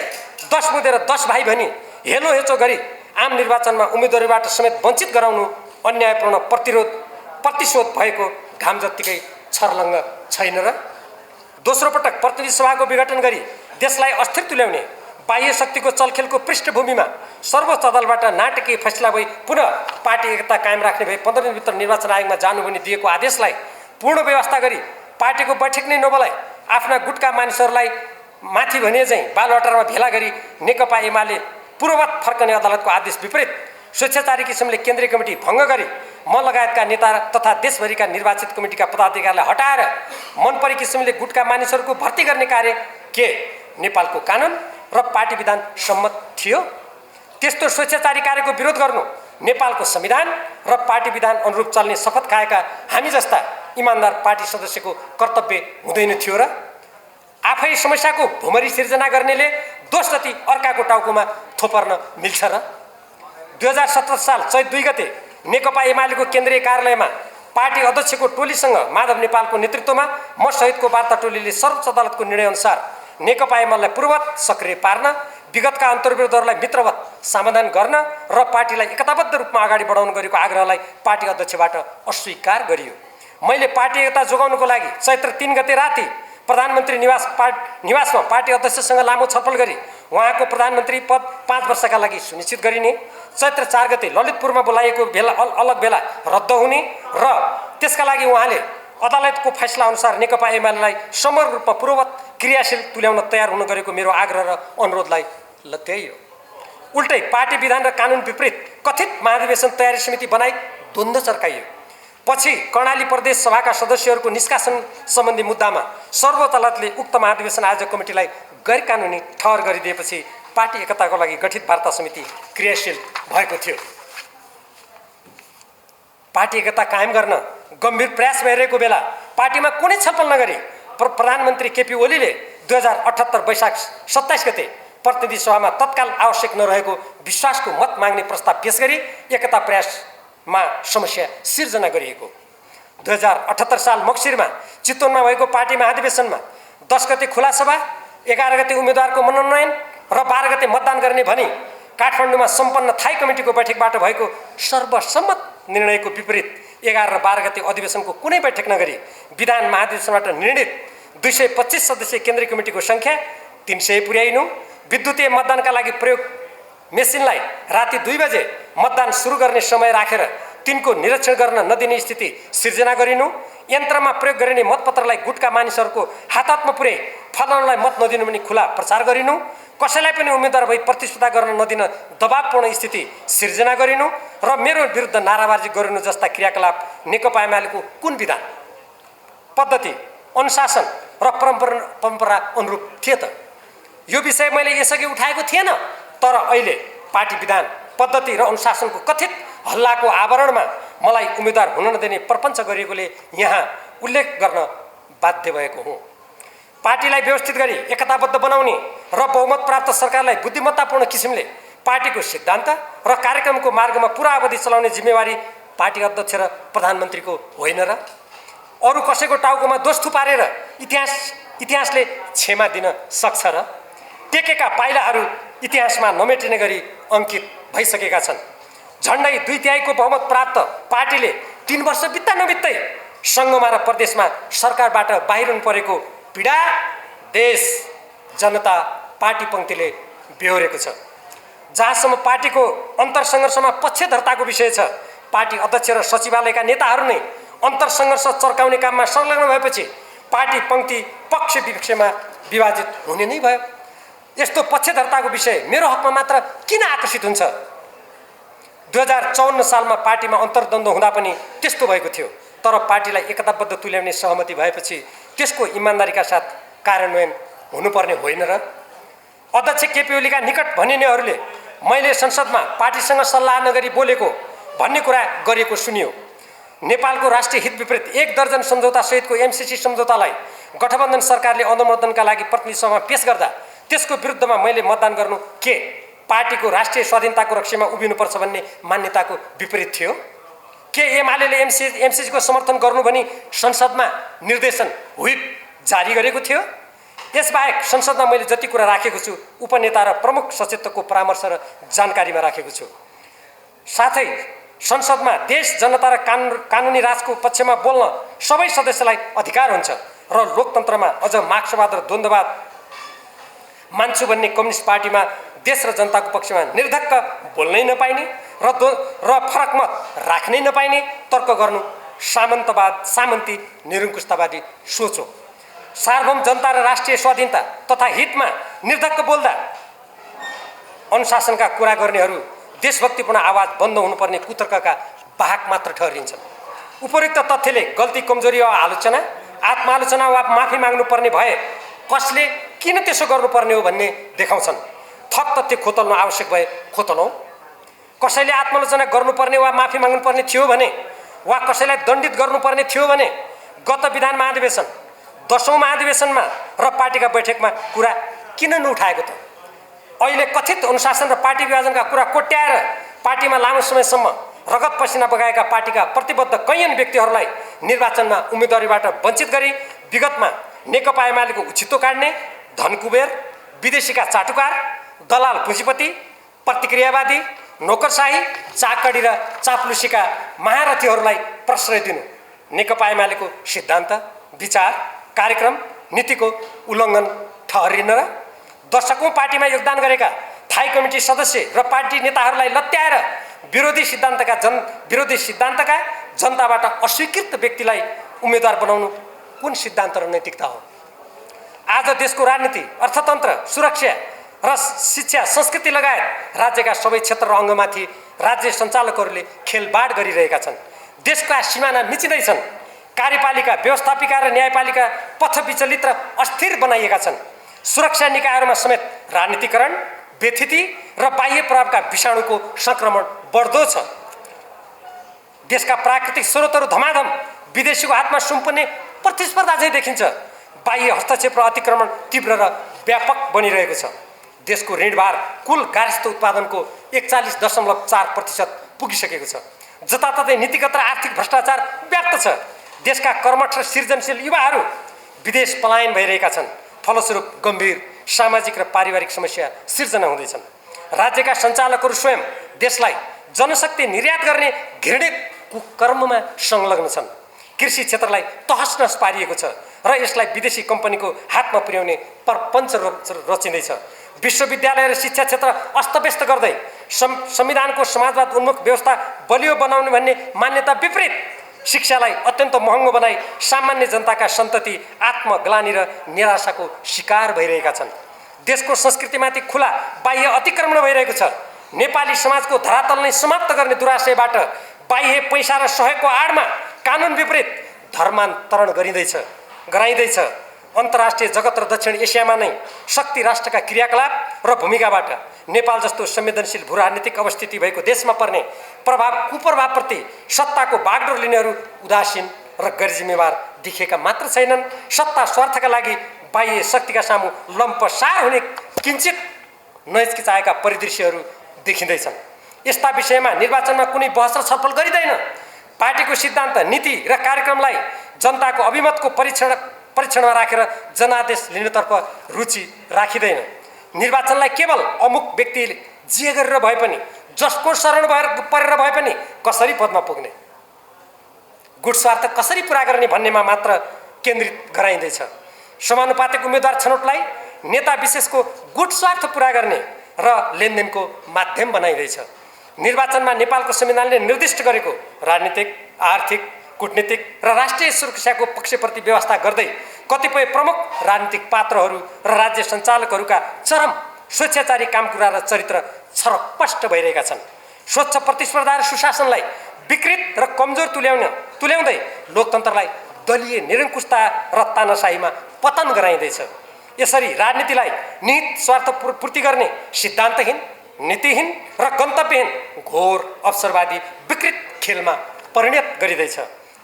10 बुँदे र 10 भाइ भनी हेलो हेचो गरी आम निर्वाचनमा उम्मेदवारीबाट समेत वञ्चित गराउनु अन्यायपूर्ण प्रतिशोध भएको घाम जत्तिकै छर्लङ्ग छैन र? दोस्रो पटक प्रतिनिधि सभाको विघटन गरी देशलाई अस्थिर तुल्याउने बाह्य शक्तिको चलखेलको पृष्ठभूमिमा सर्वोच्च अदालतबाट नाटकीय फैसला भई पुनः पार्टी एकता कायम राख्ने भए 15 दिनभित्र निर्वाचन आयोगमा जानु भनी दिएको आदेशलाई पूर्ण व्यवस्था गरी पार्टीको बैठक नै नबोलाई आफ्ना गुटका मानिसहरूलाई माथि भने चाहिँ बालवाटारमा भेला गरी नेकपा एमाले पूर्ववत फर्कने अदालतको आदेश विपरीत स्वेच्छाचारी किसिमले केन्द्रीय कमिटी भङ्ग गरी म लगायतका नेता तथा देशभरिका निर्वाचित कमिटीका पदाधिकारीलाई हटाएर मनपरी किसिमले गुटका मानिसहरूको भर्ती गर्ने कार्य के नेपालको कानुन र पार्टी विधान सम्मत थियो? त्यस्तो स्वेच्छाचारी कार्यको विरोध गर्नु नेपालको संविधान र पार्टी विधान अनुरूप चल्ने शपथ खाएका हामी जस्ता इमानदार पार्टी सदस्यको कर्तव्य हुँदैन थियो र? आफै समस्याको भुमरी सिर्जना गर्नेले दोष जति अर्काको टाउकोमा थोपर्न मिल्छ र? 2017 साल चैत 2 गते नेकपा एमालेको केन्द्रीय कार्यालयमा पार्टी अध्यक्षको टोलीसँग माधव नेपालको नेतृत्वमा म सहितको वार्ता टोलीले सर्वोच्च अदालतको निर्णयअनुसार नेकपा एमालेलाई पूर्ववत सक्रिय पार्न, विगतका अन्तर्विरोधहरूलाई मित्रवत समाधान गर्न र पार्टीलाई एकताबद्ध रूपमा अगाडि बढाउन गरेको आग्रहलाई पार्टी अध्यक्षबाट अस्वीकार गरियो। मैले पार्टी एकता जोगाउनको लागि चैत्र 3 गते राति प्रधानमन्त्री निवासमा पार्टी अध्यक्षसँग लामो छलफल गरी उहाँको प्रधानमन्त्री पद 5 वर्षका लागि सुनिश्चित गरिने, चैत्र 4 गते ललितपुरमा बोलाइएको अलग बेला रद्द हुने र त्यसका लागि उहाँले अदालतको फैसला अनुसार नेकपा एमालेलाई समग्र रूपमा पूर्ववत क्रियाशील तुल्याउन तयार हुन गरेको मेरो आग्रह र अनुरोधलाई लत्याइयो। उल्टै पार्टी विधान र कानुन विपरीत कथित महाधिवेशन तयारी समिति बनाई द्वन्द्व चर्काइयो। पछि कर्णाली प्रदेश सभाका सदस्यहरूको निष्कासन सम्बन्धी मुद्दामा सर्वोच्च अदालतले उक्त महाधिवेशन आयोजक कमिटीलाई गैर कानुनी ठहर गरिदिएपछि पार्टी एकताको लागि गठित वार्ता समिति क्रियाशील भएको थियो। पार्टी एकता कायम गर्न गम्भीर प्रयास भइरहेको बेला पार्टीमा कुनै छलफल नगरी प्रधानमन्त्री केपी ओलीले 2078 वैशाख 27 गते प्रतिनिधि सभामा तत्काल आवश्यक नरहेको विश्वासको मत माग्ने प्रस्ताव पेश गरी एकता प्रयासमा समस्या सिर्जना गरिएको। 2078 साल मक्सिरमा चितवनमा भएको पार्टी महाधिवेशनमा 10 गते खुला सभा, 11 गते उम्मेदवारको मनोनयन र 12 गते मतदान गर्ने भनी काठमाडौँमा सम्पन्न थाई कमिटीको बैठकबाट भएको सर्वसम्मत निर्णयको विपरीत 11 र 12 गते अधिवेशनको कुनै बैठक नगरी विधान महाधिवेशनबाट निर्णित 225 सदस्यीय केन्द्रीय कमिटीको सङ्ख्या 300 पुर्याइनु, विद्युतीय मतदानका लागि प्रयोग मेसिनलाई राति 2 बजे मतदान सुरु गर्ने समय राखेर तिनको निरीक्षण गर्न नदिने स्थिति सिर्जना गरिनु, यन्त्रमा प्रयोग गरिने मतपत्रलाई गुटका मानिसहरूको हातमा पुर्याई फलाउनलाई मत नदिनु भनी खुला प्रचार गरिनु, कसैलाई पनि उम्मेदवार भई प्रतिस्पर्धा गर्न नदिन दबावपूर्ण स्थिति सिर्जना गरिनु र मेरो विरुद्ध नाराबाजी गरिनु जस्ता क्रियाकलाप नेकपा एमालेको कुन विधान, पद्धति, अनुशासन र परम्परा अनुरूप थिए त? यो विषय मैले यसअघि उठाएको थिएन, तर अहिले पार्टी विधान, पद्धति र अनुशासनको कथित हल्लाको आवरणमा मलाई उम्मेदवार हुन नदिने प्रपञ्च गरिएकोले यहाँ उल्लेख गर्न बाध्य भएको हुँ। पार्टीलाई व्यवस्थित गरी एकताबद्ध बनाउने र बहुमत प्राप्त सरकारलाई बुद्धिमत्तापूर्ण किसिमले पार्टीको सिद्धान्त र कार्यक्रमको मार्गमा पुरा अवधि चलाउने जिम्मेवारी पार्टी अध्यक्ष र प्रधानमन्त्रीको होइन र? अरू कसैको टाउकोमा दोष थुपारेर इतिहासले क्षमा दिन सक्छ र? टेकेका पाइलाहरू इतिहासमा नमेटिने गरी अंकित भइसकेका छन्। झन्डै 2/3 बहुमत प्राप्त पार्टीले 3 वर्ष बित्दा नबित्दै सङ्घमा र प्रदेशमा सरकारबाट बाहिर हुनु परेको पीडा देश, जनता, पार्टी पङ्क्तिले बेहोरेको छ। जहाँसम्म पार्टीको अन्तरसङ्घर्षमा पक्षधरताको विषय छ, पार्टी अध्यक्ष र सचिवालयका नेताहरू नै अन्तरसङ्घर्ष चर्काउने काममा संलग्न भएपछि पार्टी पङ्क्ति पक्ष विपक्षमा विभाजित हुने नै भयो। यस्तो पक्षधरताको विषय मेरो हकमा मात्र किन आकर्षित हुन्छ? 2054 सालमा पार्टीमा अन्तर्द्वन्द्व हुँदा पनि त्यस्तो भएको थियो, तर पार्टीलाई एकताबद्ध तुल्याउने सहमति भएपछि त्यसको इमानदारीका साथ कार्यान्वयन हुनुपर्ने होइन र? अध्यक्ष केपी ओलीका निकट भनिनेहरूले मैले संसदमा पार्टीसँग सल्लाह नगरी बोलेको भन्ने कुरा गरेको सुनियो। नेपालको राष्ट्रिय हित विपरीत 1 दर्जन सम्झौता सहितको एमसीसी सम्झौतालाई गठबन्धन सरकारले अनुमोदनका लागि प्रतिनिधि सभामा पेश गर्दा त्यसको विरुद्धमा मैले मतदान गर्नु के पार्टीको राष्ट्रिय स्वाधीनताको रक्षामा उभिनुपर्छ भन्ने मान्यताको विपरीत थियो? के एमाले एमसीसीको समर्थन गर्नु भनी संसदमा निर्देशन व्हिप जारी गरेको थियो? यसबाहेक संसदमा मैले जति कुरा राखेको छु उपनेता र प्रमुख सचेतकको परामर्श र जानकारीमा राखेको छु। साथै संसदमा देश जनता र कानुनी राजको पक्षमा बोल्न सबै सदस्यलाई अधिकार हुन्छ र लोकतन्त्रमा अझ मार्क्सवाद र द्वन्द्ववाद मान्छु भन्ने कम्युनिस्ट पार्टीमा देश र जनताको पक्षमा निर्धक्क बोल्नै नपाइने र फरक मत राख्नै नपाइने तर्क गर्नु सामन्ती निरङ्कुशतावादी सोच हो। सार्वभौम जनता र राष्ट्रिय स्वाधीनता तथा हितमा निर्धक्क बोल्दा अनुशासनका कुरा गर्नेहरू देशभक्तिपूर्ण आवाज बन्द हुनुपर्ने कुतर्कका वाहक मात्र ठहरिन्छन्। उपरोक्त तथ्यले गल्ती कमजोरी वा आलोचना आत्मालोचना वा माफी माग्नुपर्ने भए कसले किन त्यसो गर्नुपर्ने हो भन्ने देखाउँछन्। थप तथ्य खोतल्न आवश्यक भए खोतलौँ। कसैले आत्मालोचना गर्नुपर्ने वा माफी माग्नुपर्ने थियो भने वा कसैलाई दण्डित गर्नुपर्ने थियो भने गत विधान महाधिवेशन 10औं महाधिवेशनमा र पार्टीका बैठकमा कुरा किन नउठाएको त? अहिले कथित अनुशासन र पार्टी विभाजनका कुरा कोट्याएर पार्टीमा लामो समयसम्म रगत पसिना बगाएका पार्टीका प्रतिबद्ध कैयन व्यक्तिहरूलाई निर्वाचनमा उम्मेदवारीबाट वञ्चित गरी विगतमा नेकपा एमालेको उछितो काट्ने धनकुबेर विदेशीका चाटुकार दलाल पुँजीपति प्रतिक्रियावादी नोकरशाही चाकडी र चाप्लुसीका महारथीहरूलाई प्रश्रय दिनु नेकपा एमालेको सिद्धान्त विचार कार्यक्रम नीतिको उल्लङ्घन ठहरिन र दशकौं पार्टीमा योगदान गरेका थाई कमिटी सदस्य र पार्टी नेताहरूलाई लत्याएर विरोधी सिद्धान्तका जनताबाट अस्वीकृत व्यक्तिलाई उम्मेदवार बनाउनु कुन सिद्धान्त र नैतिकता हो? आज देशको राजनीति अर्थतन्त्र सुरक्षा र शिक्षा संस्कृति लगायत राज्यका सबै क्षेत्र र अङ्गमाथि राज्य सञ्चालकहरूले खेलबाड गरिरहेका छन्। देशका सिमाना मिचिँदैछन्। कार्यपालिका व्यवस्थापिका र न्यायपालिका पथ विचलित र अस्थिर बनाइएका छन्। सुरक्षा निकायहरूमा समेत राजनीतिकरण व्यथिति र बाह्य प्रभावका विषाणुको संक्रमण बढ्दो छ। देशका प्राकृतिक स्रोतहरू धमाधम विदेशीको हातमा सुम्पने प्रतिस्पर्धा चाहिँ देखिन्छ। बाह्य हस्तक्षेप र अतिक्रमण तीव्र र व्यापक बनिरहेको छ। देशको ऋणभार कुल गार्हस्थ्य उत्पादनको 41.4% पुगिसकेको छ। जताततै नीतिगत र आर्थिक भ्रष्टाचार व्याप्त छ। देशका कर्मठ र सृजनशील युवाहरू विदेश पलायन भइरहेका छन्। फलस्वरूप गम्भीर सामाजिक र पारिवारिक समस्या सिर्जना हुँदैछन्। राज्यका सञ्चालकहरू स्वयं देशलाई जनशक्ति निर्यात गर्ने घृणित कुकर्ममा संलग्न छन्। कृषि क्षेत्रलाई तहस नहस पारिएको छ र यसलाई विदेशी कम्पनीको हातमा पुर्याउने प्रपञ्च रचिँदैछ। विश्वविद्यालय र शिक्षा क्षेत्र अस्तव्यस्त गर्दै संविधानको समाजवाद उन्मुख व्यवस्था बलियो बनाउने भन्ने मान्यता विपरीत शिक्षालाई अत्यन्त महँगो बनाई सामान्य जनताका सन्तति आत्मग्लानि र निराशाको शिकार भइरहेका छन्। देशको संस्कृतिमाथि खुला बाह्य अतिक्रमण भइरहेको छ। नेपाली समाजको धरातल नै समाप्त गर्ने दुराशयबाट बाह्य पैसा र सहयोगको आडमा कानुन विपरीत धर्मान्तरण गराइँदैछ। अन्तर्राष्ट्रिय जगत र दक्षिण एसियामा नै शक्ति राष्ट्रका क्रियाकलाप र भूमिकाबाट नेपाल जस्तो संवेदनशील भू राजनीतिक अवस्थिति भएको देशमा पर्ने कुप्रभावप्रति सत्ताको बागडोर लिनेहरू उदासीन र गैरजिम्मेवार देखिएका मात्र छैनन्, सत्ता स्वार्थका लागि बाह्य शक्तिका सामु लम्पसार हुने किञ्चित नहिचकिचाएका परिदृश्यहरू देखिँदैछन्। यस्ता विषयमा निर्वाचनमा कुनै बहस र छलफल गरिँदैन। पार्टीको सिद्धान्त नीति र कार्यक्रमलाई जनताको अभिमतको परीक्षणमा राखेर जनादेश लिनतर्फ रुचि राखिँदैन। निर्वाचनलाई केवल अमुक व्यक्तिले जे गरेर भए पनि जसको शरण परेर भए पनि कसरी पदमा पुग्ने गुट स्वार्थ कसरी पुरा गर्ने भन्नेमा मात्र केन्द्रित गराइँदैछ। समानुपातिक उम्मेदवार छनौटलाई नेता विशेषको गुट स्वार्थ पुरा गर्ने र लेनदेनको माध्यम बनाइँदैछ। निर्वाचनमा नेपालको संविधानले निर्दिष्ट गरेको राजनीतिक आर्थिक कूटनीतिक र राष्ट्रिय सुरक्षाको पक्षप्रति व्यवस्था गर्दै कतिपय प्रमुख राजनीतिक पात्रहरू र राज्य सञ्चालकहरूका चरम स्वेच्छाचारी कामकुरा र चरित्र छरपष्ट भइरहेका छन्। स्वच्छ प्रतिस्पर्धा र सुशासनलाई विकृत र कमजोर तुल्याउँदै लोकतन्त्रलाई दलीय निरङ्कुशता र तानाशाहीमा पतन गराइँदैछ। यसरी राजनीतिलाई निहित स्वार्थ पूर्ति गर्ने सिद्धान्तहीन, नीतिहीन र गन्तव्यहीन घोर अवसरवादी विकृत खेलमा परिणत गरिँदैछ।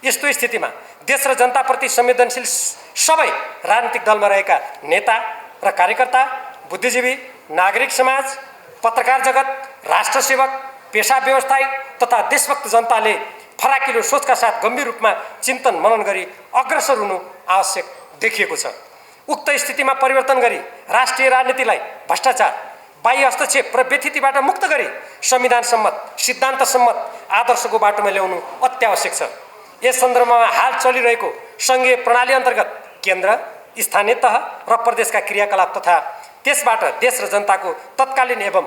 यस्तो स्थितिमा देश र जनताप्रति संवेदनशील सबै राजनीतिक दलमा रहेका नेता र कार्यकर्ता, बुद्धिजीवी, नागरिक समाज, पत्रकार जगत, राष्ट्रसेवक, पेशा व्यवसायी तथा देशभक्त जनताले फराकिलो सोचका साथ गम्भीर रूपमा चिन्तन मनन गरी अग्रसर हुनु आवश्यक देखिएको छ। उक्त स्थितिमा परिवर्तन गरी राष्ट्रिय राजनीतिलाई भ्रष्टाचार, बाह्य हस्तक्षेप र व्यथितिबाट मुक्त गरी संविधान सम्मत, सिद्धान्त सम्मत आदर्शको बाटोमा ल्याउनु अत्यावश्यक छ। यस सन्दर्भमा हाल चलिरहेको सङ्घीय प्रणाली अन्तर्गत केन्द्र, स्थानीय तह र प्रदेशका क्रियाकलाप तथा त्यसबाट देश र जनताको तत्कालीन एवं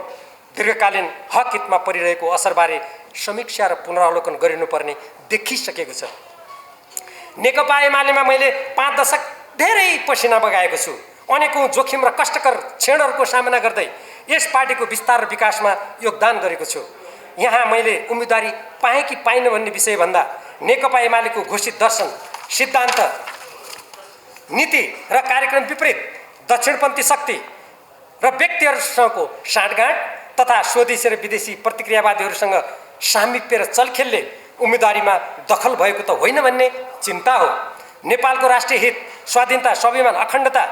दीर्घकालीन हक हितमा परिरहेको असरबारे समीक्षा र पुनरावलोकन गरिनुपर्ने देखिसकेको छ। नेकपा एमालेमा मैले 5 दशक धेरै पसिना बगाएको छु। अनेकौं जोखिम र कष्टकर क्षणहरूको सामना गर्दै यस पार्टीको विस्तार र विकासमा योगदान गरेको छु। यहाँ मैले उम्मेदवारी पाएँ कि पाइन भन्ने विषयभन्दा नेकपा एमालेको घोषित दर्शन, सिद्धान्त, नीति र कार्यक्रम विपरीत दक्षिणपन्थी शक्ति र व्यक्तिहरूसँगको साँठगाँठ तथा स्वदेशी र विदेशी प्रतिक्रियावादीहरूसँग सामिप्य र चलखेलले उम्मेदवारीमा दखल भएको त होइन भन्ने चिन्ता हो। नेपालको राष्ट्रिय हित, स्वाधीनता, स्वाभिमान, अखण्डता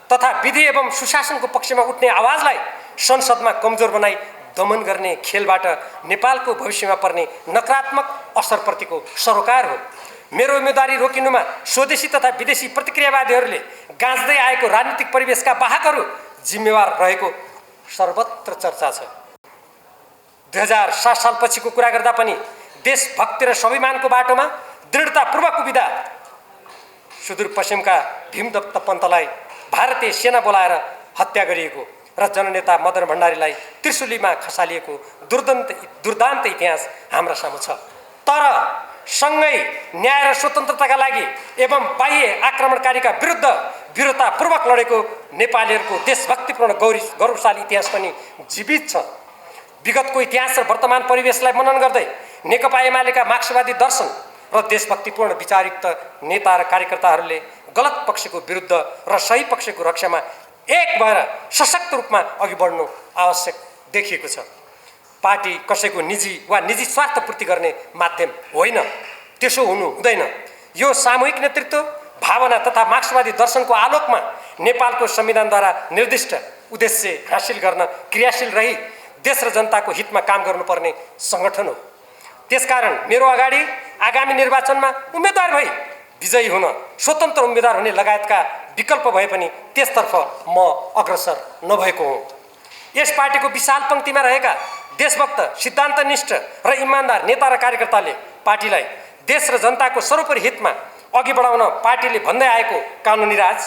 तथा विधि एवं सुशासनको पक्षमा उठ्ने आवाजलाई संसदमा कमजोर बनाई दमन गर्ने खेलबाट नेपालको भविष्यमा पर्ने नकारात्मक असरप्रतिको सरोकार हो। मेरो उम्मेदवारी रोकिनुमा स्वदेशी तथा विदेशी प्रतिक्रियावादीहरूले गाँच्दै आएको राजनीतिक परिवेशका वाहकहरू जिम्मेवार रहेको सर्वत्र चर्चा छ। 2007 सालपछिको कुरा गर्दा पनि देशभक्ति र स्वाभिमानको बाटोमा दृढतापूर्वक उभिँदा सुदूरपश्चिमका भीमदत्त पन्तलाई भारतीय सेना बोलाएर हत्या गरिएको र जननेता मदन भण्डारीलाई त्रिशुलीमा खसालिएको दुर्दान्त इतिहास हाम्रा सामु छ। तर सँगै न्याय र स्वतन्त्रताका लागि एवं बाह्य आक्रमणकारीका विरुद्ध वीरतापूर्वक लडेको नेपालीहरूको देशभक्तिपूर्ण गौरवशाली इतिहास पनि जीवित छ। विगतको इतिहास र वर्तमान परिवेशलाई मनन गर्दै नेकपा एमालेका मार्क्सवादी दर्शन र देशभक्तिपूर्ण विचारयुक्त नेता र कार्यकर्ताहरूले गलत पक्षको विरुद्ध र सही पक्षको रक्षामा एक भएर सशक्त रूपमा अघि बढ्नु आवश्यक देखिएको छ। पार्टी कसैको निजी वा निजी स्वार्थ पूर्ति गर्ने माध्यम होइन, त्यसो हुनु हुँदैन। यो सामूहिक नेतृत्व भावना तथा मार्क्सवादी दर्शनको आलोकमा नेपालको संविधानद्वारा निर्दिष्ट उद्देश्य हासिल गर्न क्रियाशील रही देश र जनताको हितमा काम गर्नुपर्ने सङ्गठन हो। त्यसकारण मेरो अगाडि आगामी निर्वाचनमा उम्मेदवार भई विजयी हुन, स्वतन्त्र उम्मेदवार हुने लगायतका विकल्प भए पनि त्यसतर्फ म अग्रसर नभएको हुँ। यस पार्टीको विशाल पङ्क्तिमा रहेका देशभक्त, सिद्धान्तनिष्ठ र इमान्दार नेता र कार्यकर्ताले पार्टीलाई देश र जनताको सर्वोपरि हितमा अघि बढाउन पार्टीले भन्दै आएको कानुनी राज,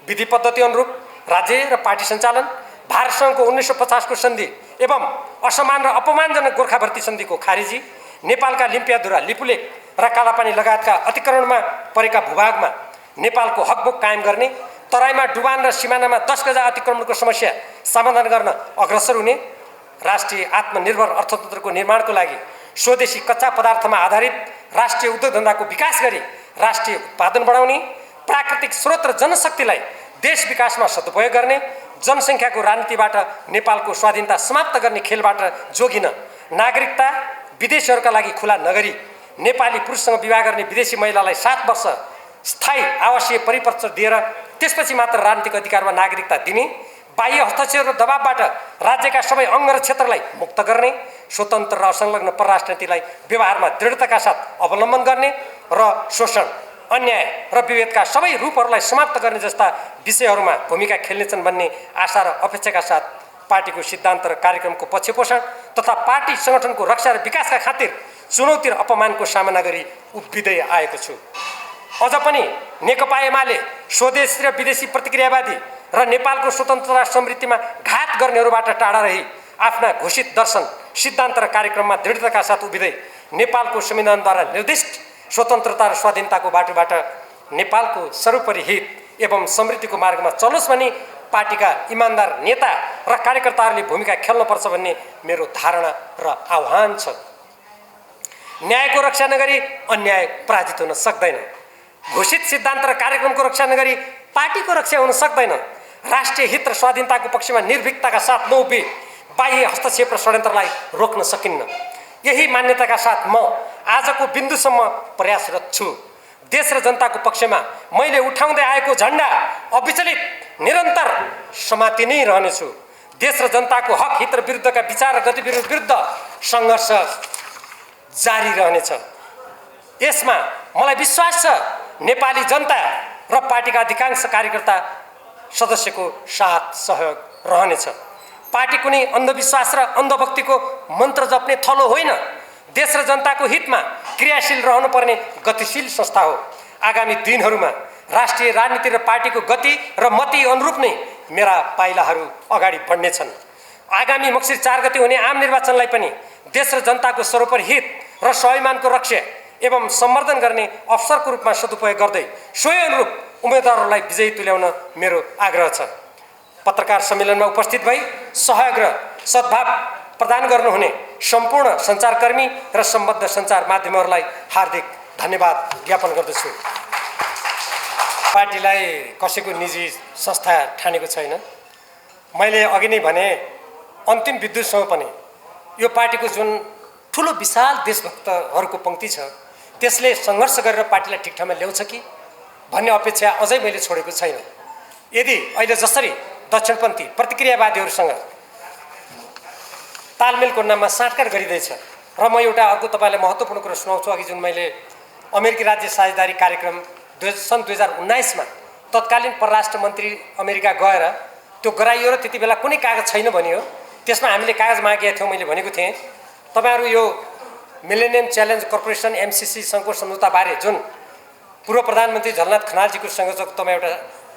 विधि पद्धति अनुरूप राज्य र पार्टी सञ्चालन, भारतसँगको 1950 को सन्धि एवं असमान र अपमानजनक गोर्खा भर्ती सन्धिको खारिजी, नेपालका लिम्पियाधुरा, लिपुलेक र कालापानी लगायतका अतिक्रमणमा परेका भूभागमा नेपालको हकभोक कायम गर्ने, तराईमा डुबान र सिमानामा 10 गजा अतिक्रमणको समस्या समाधान गर्न अग्रसर हुने, राष्ट्रिय आत्मनिर्भर अर्थतन्त्रको निर्माणको लागि स्वदेशी कच्चा पदार्थमा आधारित राष्ट्रिय उद्योग धन्दाको विकास गरी राष्ट्रिय उत्पादन बढाउने, प्राकृतिक स्रोत र जनशक्तिलाई देश विकासमा सदुपयोग गर्ने, जनसङ्ख्याको राजनीतिबाट नेपालको स्वाधीनता समाप्त गर्ने खेलबाट जोगिन नागरिकता विदेशीहरूका लागि खुला नगरी नेपाली पुरुषसँग विवाह गर्ने विदेशी महिलालाई 7 वर्ष स्थायी आवासीय परिपत्र दिएर त्यसपछि मात्र राजनीतिक अधिकारमा नागरिकता दिने, बाह्य हस्तक्षेप र दबावबाट राज्यका सबै अङ्ग र क्षेत्रलाई मुक्त गर्ने, स्वतन्त्र र असंलग्न परराष्ट्र नीतिलाई व्यवहारमा दृढताका साथ अवलम्बन गर्ने र शोषण, अन्याय र विभेदका सबै रूपहरूलाई समाप्त गर्ने जस्ता विषयहरूमा भूमिका खेल्नेछन् भन्ने आशा र अपेक्षाका साथ पार्टीको सिद्धान्त र कार्यक्रमको पक्षपोषण तथा पार्टी सङ्गठनको रक्षा र विकासका खातिर चुनौती र अपमानको सामना गरी उभिँदै आएको छु। अझ पनि नेकपा एमाले स्वदेशी र विदेशी प्रतिक्रियावादी र नेपालको स्वतन्त्रता समृद्धिमा घात गर्नेहरूबाट टाढा रही आफ्ना घोषित दर्शन, सिद्धान्त र कार्यक्रममा दृढताका साथ उभिँदै नेपालको संविधानद्वारा निर्दिष्ट स्वतन्त्रता र स्वाधीनताको बाटोबाट नेपालको सर्वोपरि हित एवं समृद्धिको मार्गमा चलोस् भनी पार्टीका इमान्दार नेता र कार्यकर्ताहरूले भूमिका खेल्नुपर्छ भन्ने मेरो धारणा र आह्वान छ। न्यायको रक्षा नगरी अन्याय पराजित हुन सक्दैन। घोषित सिद्धान्त र कार्यक्रमको रक्षा नगरी पार्टीको रक्षा हुन सक्दैन। राष्ट्रिय हित र स्वाधीनताको पक्षमा निर्भीकताका साथ नउभिए बाह्य हस्तक्षेप र षड्यन्त्रलाई रोक्न सकिन्न। यही मान्यताका साथ म आजको बिन्दुसम्म प्रयासरत छु। देश र जनताको पक्षमा मैले उठाउँदै आएको झण्डा अविचलित निरन्तर समाति नै रहनेछु। देश र जनताको हक हित र विरुद्धका विचार र गतिविधि विरुद्ध सङ्घर्ष जारी रहनेछ। यसमा मलाई विश्वास छ नेपाली जनता र पार्टीका अधिकांश कार्यकर्ता सदस्यको साथ सहयोग रहनेछ। पार्टी कुनै अन्धविश्वास र अन्धभक्तिको मन्त्र जप्ने थलो होइन। देश र जनताको हितमा क्रियाशील रहनुपर्ने गतिशील संस्था हो। आगामी दिनहरूमा राष्ट्रिय राजनीति र पार्टीको गति र मति अनुरूप नै मेरा पाइलाहरू अगाडि बढ्नेछन्। आगामी मक्सिर 4 गते हुने आम निर्वाचनलाई पनि देश र जनताको सर्वोपरि हित र स्वाभिमानको रक्षा एवं सम्वर्धन गर्ने अवसरको रूपमा सदुपयोग गर्दै सोही अनुरूप उम्मेदवारहरूलाई विजयी तुल्याउन मेरो आग्रह छ। पत्रकार सम्मेलनमा उपस्थित भई सहयोग र सद्भाव प्रदान गर्नुहुने सम्पूर्ण सञ्चारकर्मी र सम्बद्ध सञ्चार माध्यमहरूलाई हार्दिक धन्यवाद ज्ञापन गर्दछु। पार्टीलाई कसैको निजी संस्था ठानेको छैन। मैले अघि नै भने अन्तिम विद्युतसम्म पनि यो पार्टीको जुन ठुलो विशाल देशभक्तहरूको पङ्क्ति छ त्यसले सङ्घर्ष गरेर पार्टीलाई ठिक ठाउँमा ल्याउँछ कि भन्ने अपेक्षा अझै मैले छोडेको छैन। यदि अहिले जसरी दक्षिणपन्थी प्रतिक्रियावादीहरूसँग तालमेलको नाममा साँठगाँठ गरिँदैछ र म एउटा अर्को तपाईँलाई महत्त्वपूर्ण कुरा सुनाउँछु। अघि जुन मैले अमेरिकी राज्य साझेदारी कार्यक्रम सन् 2019मा तत्कालीन परराष्ट्र मन्त्री अमेरिका गएर त्यो गराइयो र त्यति बेला कुनै कागज छैन भनियो। त्यसमा हामीले कागज मागेका थियौँ। मैले भनेको थिएँ तपाईँहरू यो मिलेनियम च्यालेन्ज कर्पोरेसन MCCसँगको सम्झौताबारे जुन पूर्व प्रधानमन्त्री झलनाथ खनालजीको संयोजक तपाईँ एउटा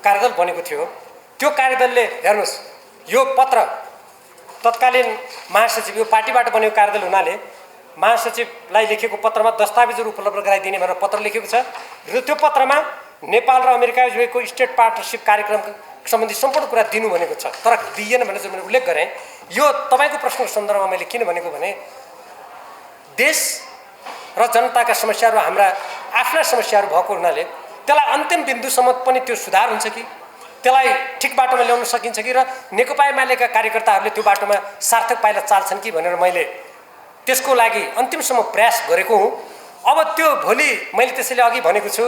कार्यदल बनेको थियो, त्यो कार्यदलले हेर्नुहोस् यो पत्र तत्कालीन महासचिव यो पार्टीबाट बनेको कार्यदल हुनाले महासचिवलाई लेखेको पत्रमा दस्तावेजहरू उपलब्ध गराइदिने भनेर पत्र लेखेको छ र त्यो पत्रमा नेपाल र अमेरिका जोएको स्टेट पार्टनरसिप कार्यक्रम सम्बन्धी सम्पूर्ण कुरा दिनु भनेको छ। तर दिएन भनेर चाहिँ मैले उल्लेख गरेँ। यो तपाईँको प्रश्नको सन्दर्भमा मैले किन भनेको भने देश र जनताका समस्याहरू हाम्रा आफ्ना समस्याहरू भएको हुनाले त्यसलाई अन्तिम बिन्दुसम्म पनि त्यो सुधार हुन्छ कि त्यसलाई ठिक बाटोमा ल्याउन सकिन्छ कि र नेकपा एमालेका कार्यकर्ताहरूले त्यो बाटोमा सार्थक पाइला चाल्छन् कि भनेर मैले त्यसको लागि अन्तिमसम्म प्रयास गरेको हुँ। अब त्यो भोलि मैले त्यसैले अघि भनेको छु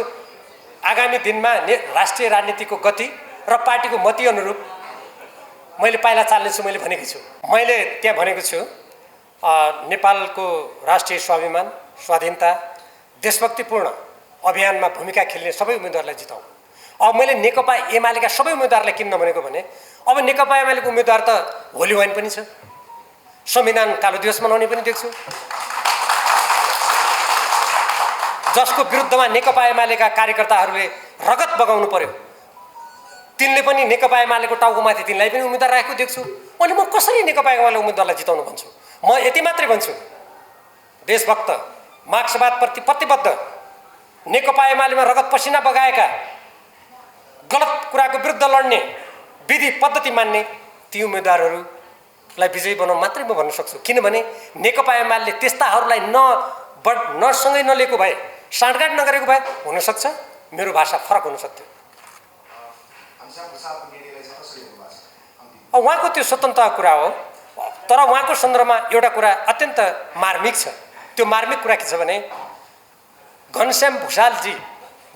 आगामी दिनमा राष्ट्रिय राजनीतिको गति र पार्टीको मति अनुरूप मैले पाइला चाल्नेछु मैले भनेको छु। मैले त्यहाँ भनेको छु नेपालको राष्ट्रिय स्वाभिमान स्वाधीनता देशभक्तिपूर्ण अभियानमा भूमिका खेल्ने सबै उम्मेदवारलाई जिताउँ। अब मैले नेकपा एमालेका सबै उम्मेदवारलाई किन नभनेको भने अब नेकपा एमालेको उम्मेदवार त होली वाइन पनि छ, संविधान कालो दिवस मनाउने पनि देख्छु, जसको विरुद्धमा नेकपा एमालेका कार्यकर्ताहरूले रगत बगाउनु पर्यो तिनले पनि नेकपा एमालेको टाउकोमाथि तिनलाई पनि उम्मेदवार राखेको देख्छु। अनि म कसरी नेकपा एमाले उम्मेदवारलाई जिताउन भन्छु? म यति मात्रै भन्छु देशभक्त मार्क्सवादप्रति प्रतिबद्ध नेकपा एमालेमा रगत पसिना बगाएका गलत कुराको विरुद्ध लड्ने विधि पद्धति मान्ने ती उम्मेदवारहरूलाई विजयी बनाउन मात्रै म भन्न सक्छु। किनभने नेकपा एमाले त्यस्ताहरूलाई नसँगै नलिएको भए साँठगाँठ नगरेको भए हुनसक्छ मेरो भाषा फरक हुन सक्थ्यो। उहाँको त्यो स्वतन्त्रता कुरा हो। तर उहाँको सन्दर्भमा एउटा कुरा अत्यन्त मार्मिक छ। त्यो मार्मिक कुरा के छ भने घनश्याम भुषालजी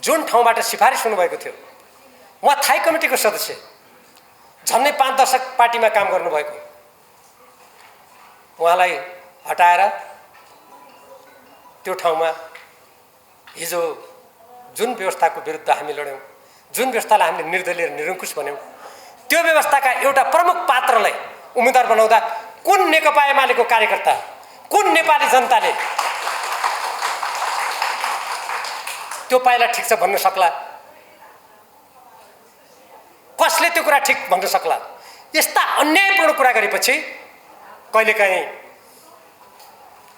जुन ठाउँबाट सिफारिस हुनुभएको थियो उहाँ थाई कमिटीको सदस्य झन्डै 5 दशक पार्टीमा काम गर्नुभएको, उहाँलाई हटाएर त्यो ठाउँमा हिजो जुन व्यवस्थाको विरुद्ध हामी लड्यौँ, जुन व्यवस्थालाई हामीले निर्दलीय निरङ्कुश भन्यौँ, त्यो व्यवस्थाका एउटा प्रमुख पात्रलाई उम्मेदवार बनाउँदा कुन नेकपा एमालेको कार्यकर्ता, कुन नेपाली जनताले त्यो पाइला ठिक छ भन्न सक्ला? कसले त्यो कुरा ठिक भन्न सक्ला? यस्ता अन्यायपूर्ण कुरा गरेपछि कहिलेकाहीँ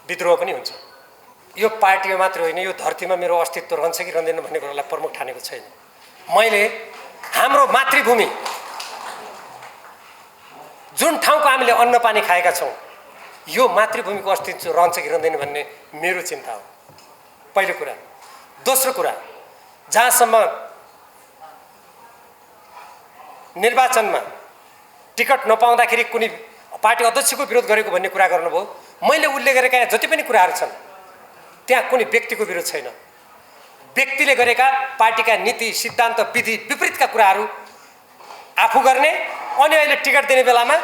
विद्रोह पनि हुन्छ। यो पार्टीमा मात्र होइन यो धरतीमा मेरो अस्तित्व रहन्छ कि रहँदैन भन्ने कुरालाई प्रमुख ठानेको छैन। मैले हाम्रो मातृभूमि जुन ठाउँको हामीले अन्न पानी खाएका छौँ यो मातृभूमिको अस्तित्व रहन्छ कि रहँदैन भन्ने मेरो चिन्ता हो पहिलो कुरा। दोस्रो कुरा जहाँसम्म निर्वाचनमा टिकट नपाउँदाखेरि कुनै पार्टी अध्यक्षको विरोध गरेको भन्ने कुरा गर्नुभयो। मैले उल्लेख गरेका जति पनि कुराहरू छन् त्यहाँ कुनै व्यक्तिको विरोध छैन। व्यक्तिले गरेका पार्टीका नीति सिद्धान्त विधि विपरीतका कुराहरू आफू गर्ने अनि अहिले टिकट दिने बेलामा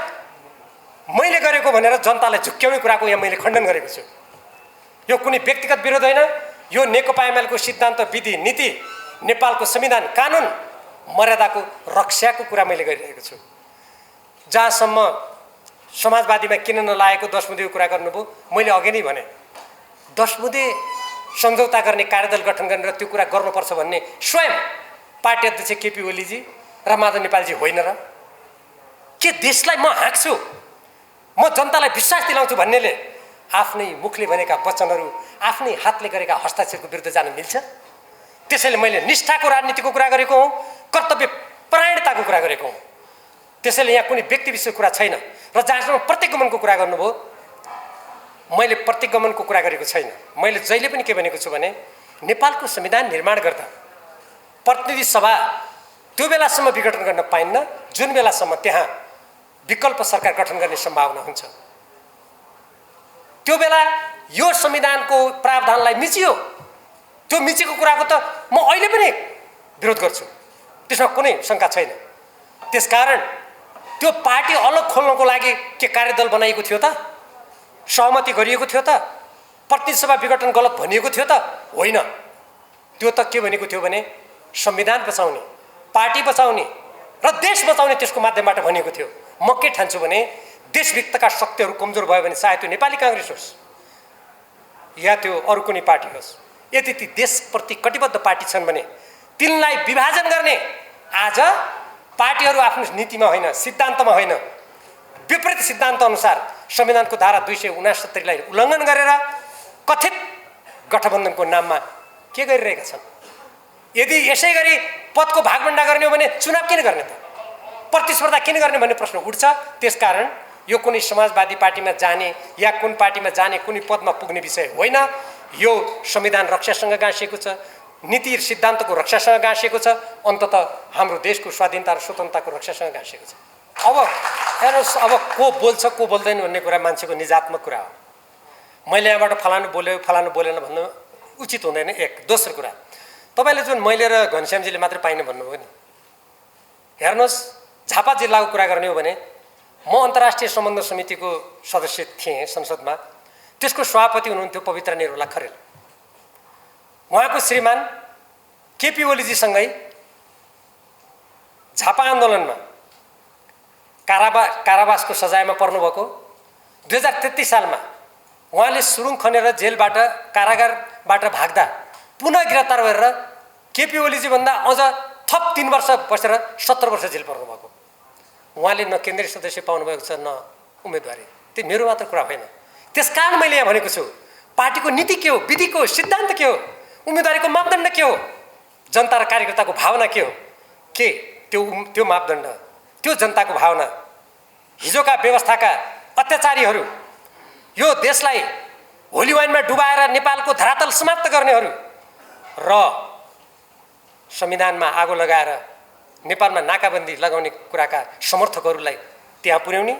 मैले गरेको भनेर जनतालाई झुक्क्याउने कुराको यहाँ मैले खण्डन गरेको छु। यो कुनै व्यक्तिगत विरोध होइन। यो नेकपा एमालेको सिद्धान्त विधि नीति नेपालको संविधान कानुन मर्यादाको रक्षाको कुरा मैले गरिरहेको छु। जहाँसम्म समाजवादीमा किन नलागेको 10 बुँदेको कुरा गर्नुभयो, मैले अघि नै भने 10 बुँदे सम्झौता गर्ने कार्यदल गठन गरेर त्यो कुरा गर्नुपर्छ भन्ने स्वयं पार्टी अध्यक्ष केपी ओलीजी र माधव नेपालजी होइन र? के देशलाई म हाँक्छु, म जनतालाई विश्वास दिलाउँछु भन्नेले आफ्नै मुखले भनेका वचनहरू आफ्नै हातले गरेका हस्ताक्षरको विरुद्ध जान मिल्छ? त्यसैले मैले निष्ठाको राजनीतिको कुरा गरेको हुँ, कर्तव्य परायणताको कुरा गरेको हुँ। त्यसैले यहाँ कुनै व्यक्ति विशेष कुरा छैन। र जहाँसम्म प्रतिगमनको कुरा गर्नुभयो, मैले प्रतिगमनको कुरा गरेको छैन। मैले जहिले पनि के भनेको छु भने नेपालको संविधान निर्माण गर्दा प्रतिनिधि सभा त्यो बेलासम्म विघटन गर्न पाइन्न जुन बेलासम्म त्यहाँ विकल्प सरकार गठन गर्ने सम्भावना हुन्छ। त्यो बेला यो संविधानको प्रावधानलाई मिचियो, त्यो मिचेको कुराको त म अहिले पनि विरोध गर्छु, त्यसमा कुनै शङ्का छैन। त्यसकारण त्यो पार्टी अलग खोल्नको लागि के कार्यदल बनाइएको थियो त? सहमति गरिएको थियो त? प्रतिनिधि सभा विघटन गलत भनिएको थियो त? होइन। त्यो त के भनेको थियो भने संविधान बचाउने, पार्टी बचाउने र देश बचाउने त्यसको माध्यमबाट भनिएको थियो। म के ठान्छु भने देशभित्रका शक्तिहरू कमजोर भयो भने चाहे त्यो नेपाली काङ्ग्रेस होस् या त्यो अरू कुनै पार्टी होस्, यदि ती देशप्रति कटिबद्ध पार्टी छन् भने तिनलाई विभाजन गर्ने आज पार्टीहरू आफ्नो नीतिमा होइन, सिद्धान्तमा होइन, विपरीत सिद्धान्त अनुसार संविधानको धारा 269लाई उल्लङ्घन गरेर कथित गठबन्धनको नाममा के गरिरहेका छन्। यदि यसै गरी पदको भागभण्डा गर्ने हो भने चुनाव किन गर्ने त? प्रतिस्पर्धा किन गर्ने भन्ने प्रश्न उठ्छ। त्यसकारण यो कुनै समाजवादी पार्टीमा जाने या कुन पार्टीमा जाने कुनै पदमा पुग्ने विषय होइन। यो संविधान रक्षासँग गाँसिएको छ, नीति सिद्धान्तको रक्षासँग गाँसिएको छ, अन्ततः हाम्रो देशको स्वाधीनता र स्वतन्त्रताको रक्षासँग गाँसिएको छ। अब हेर्नुहोस्, अब को बोल्छ को बोल्दैन भन्ने कुरा मान्छेको निजात्मक कुरा हो। मैले यहाँबाट फलानु बोल्यो फलानु बोलेन भन्नु उचित हुँदैन। एक दोस्रो कुरा, तपाईँले जुन मैले र घनश्यामजीले मात्रै पाइने भन्नुभयो नि, हेर्नुहोस् झापा जिल्लाको कुरा गर्ने हो भने म अन्तर्राष्ट्रिय सम्बन्ध समितिको सदस्य थिएँ संसदमा। त्यसको सभापति हुनुहुन्थ्यो पवित्र निरोला खरेल। उहाँको श्रीमान केपी ओलीजीसँगै झापा आन्दोलनमा कारावासको सजायमा पर्नुभएको 2033 सालमा उहाँले सुरुङ खनेर जेलबाट कारागारबाट भाग्दा पुनः गिरफ्तार गरेर केपी ओलीजी भन्दा अझ थप 3 वर्ष बसेर 17 वर्ष जेल पर्नुभएको। उहाँले न केन्द्रीय सदस्य पाउनुभएको छ न उम्मेदवारी। त्यो मेरो मात्र कुरा होइन। त्यसकारण मैले यहाँ भनेको छु पार्टीको नीति के हो, विधि के हो, सिद्धान्त के हो, उम्मेदवारीको मापदण्ड के हो, जनता र कार्यकर्ताको भावना के हो, के त्यो मापदण्ड, त्यो जनताको भावना, हिजोका व्यवस्थाका अत्याचारीहरू, यो देशलाई होली वाइनमा डुबाएर नेपालको धरातल समाप्त गर्नेहरू र संविधानमा आगो लगाएर नेपालमा नाकाबन्दी लगाउने कुराका समर्थकहरूलाई त्यहाँ पुर्याउने।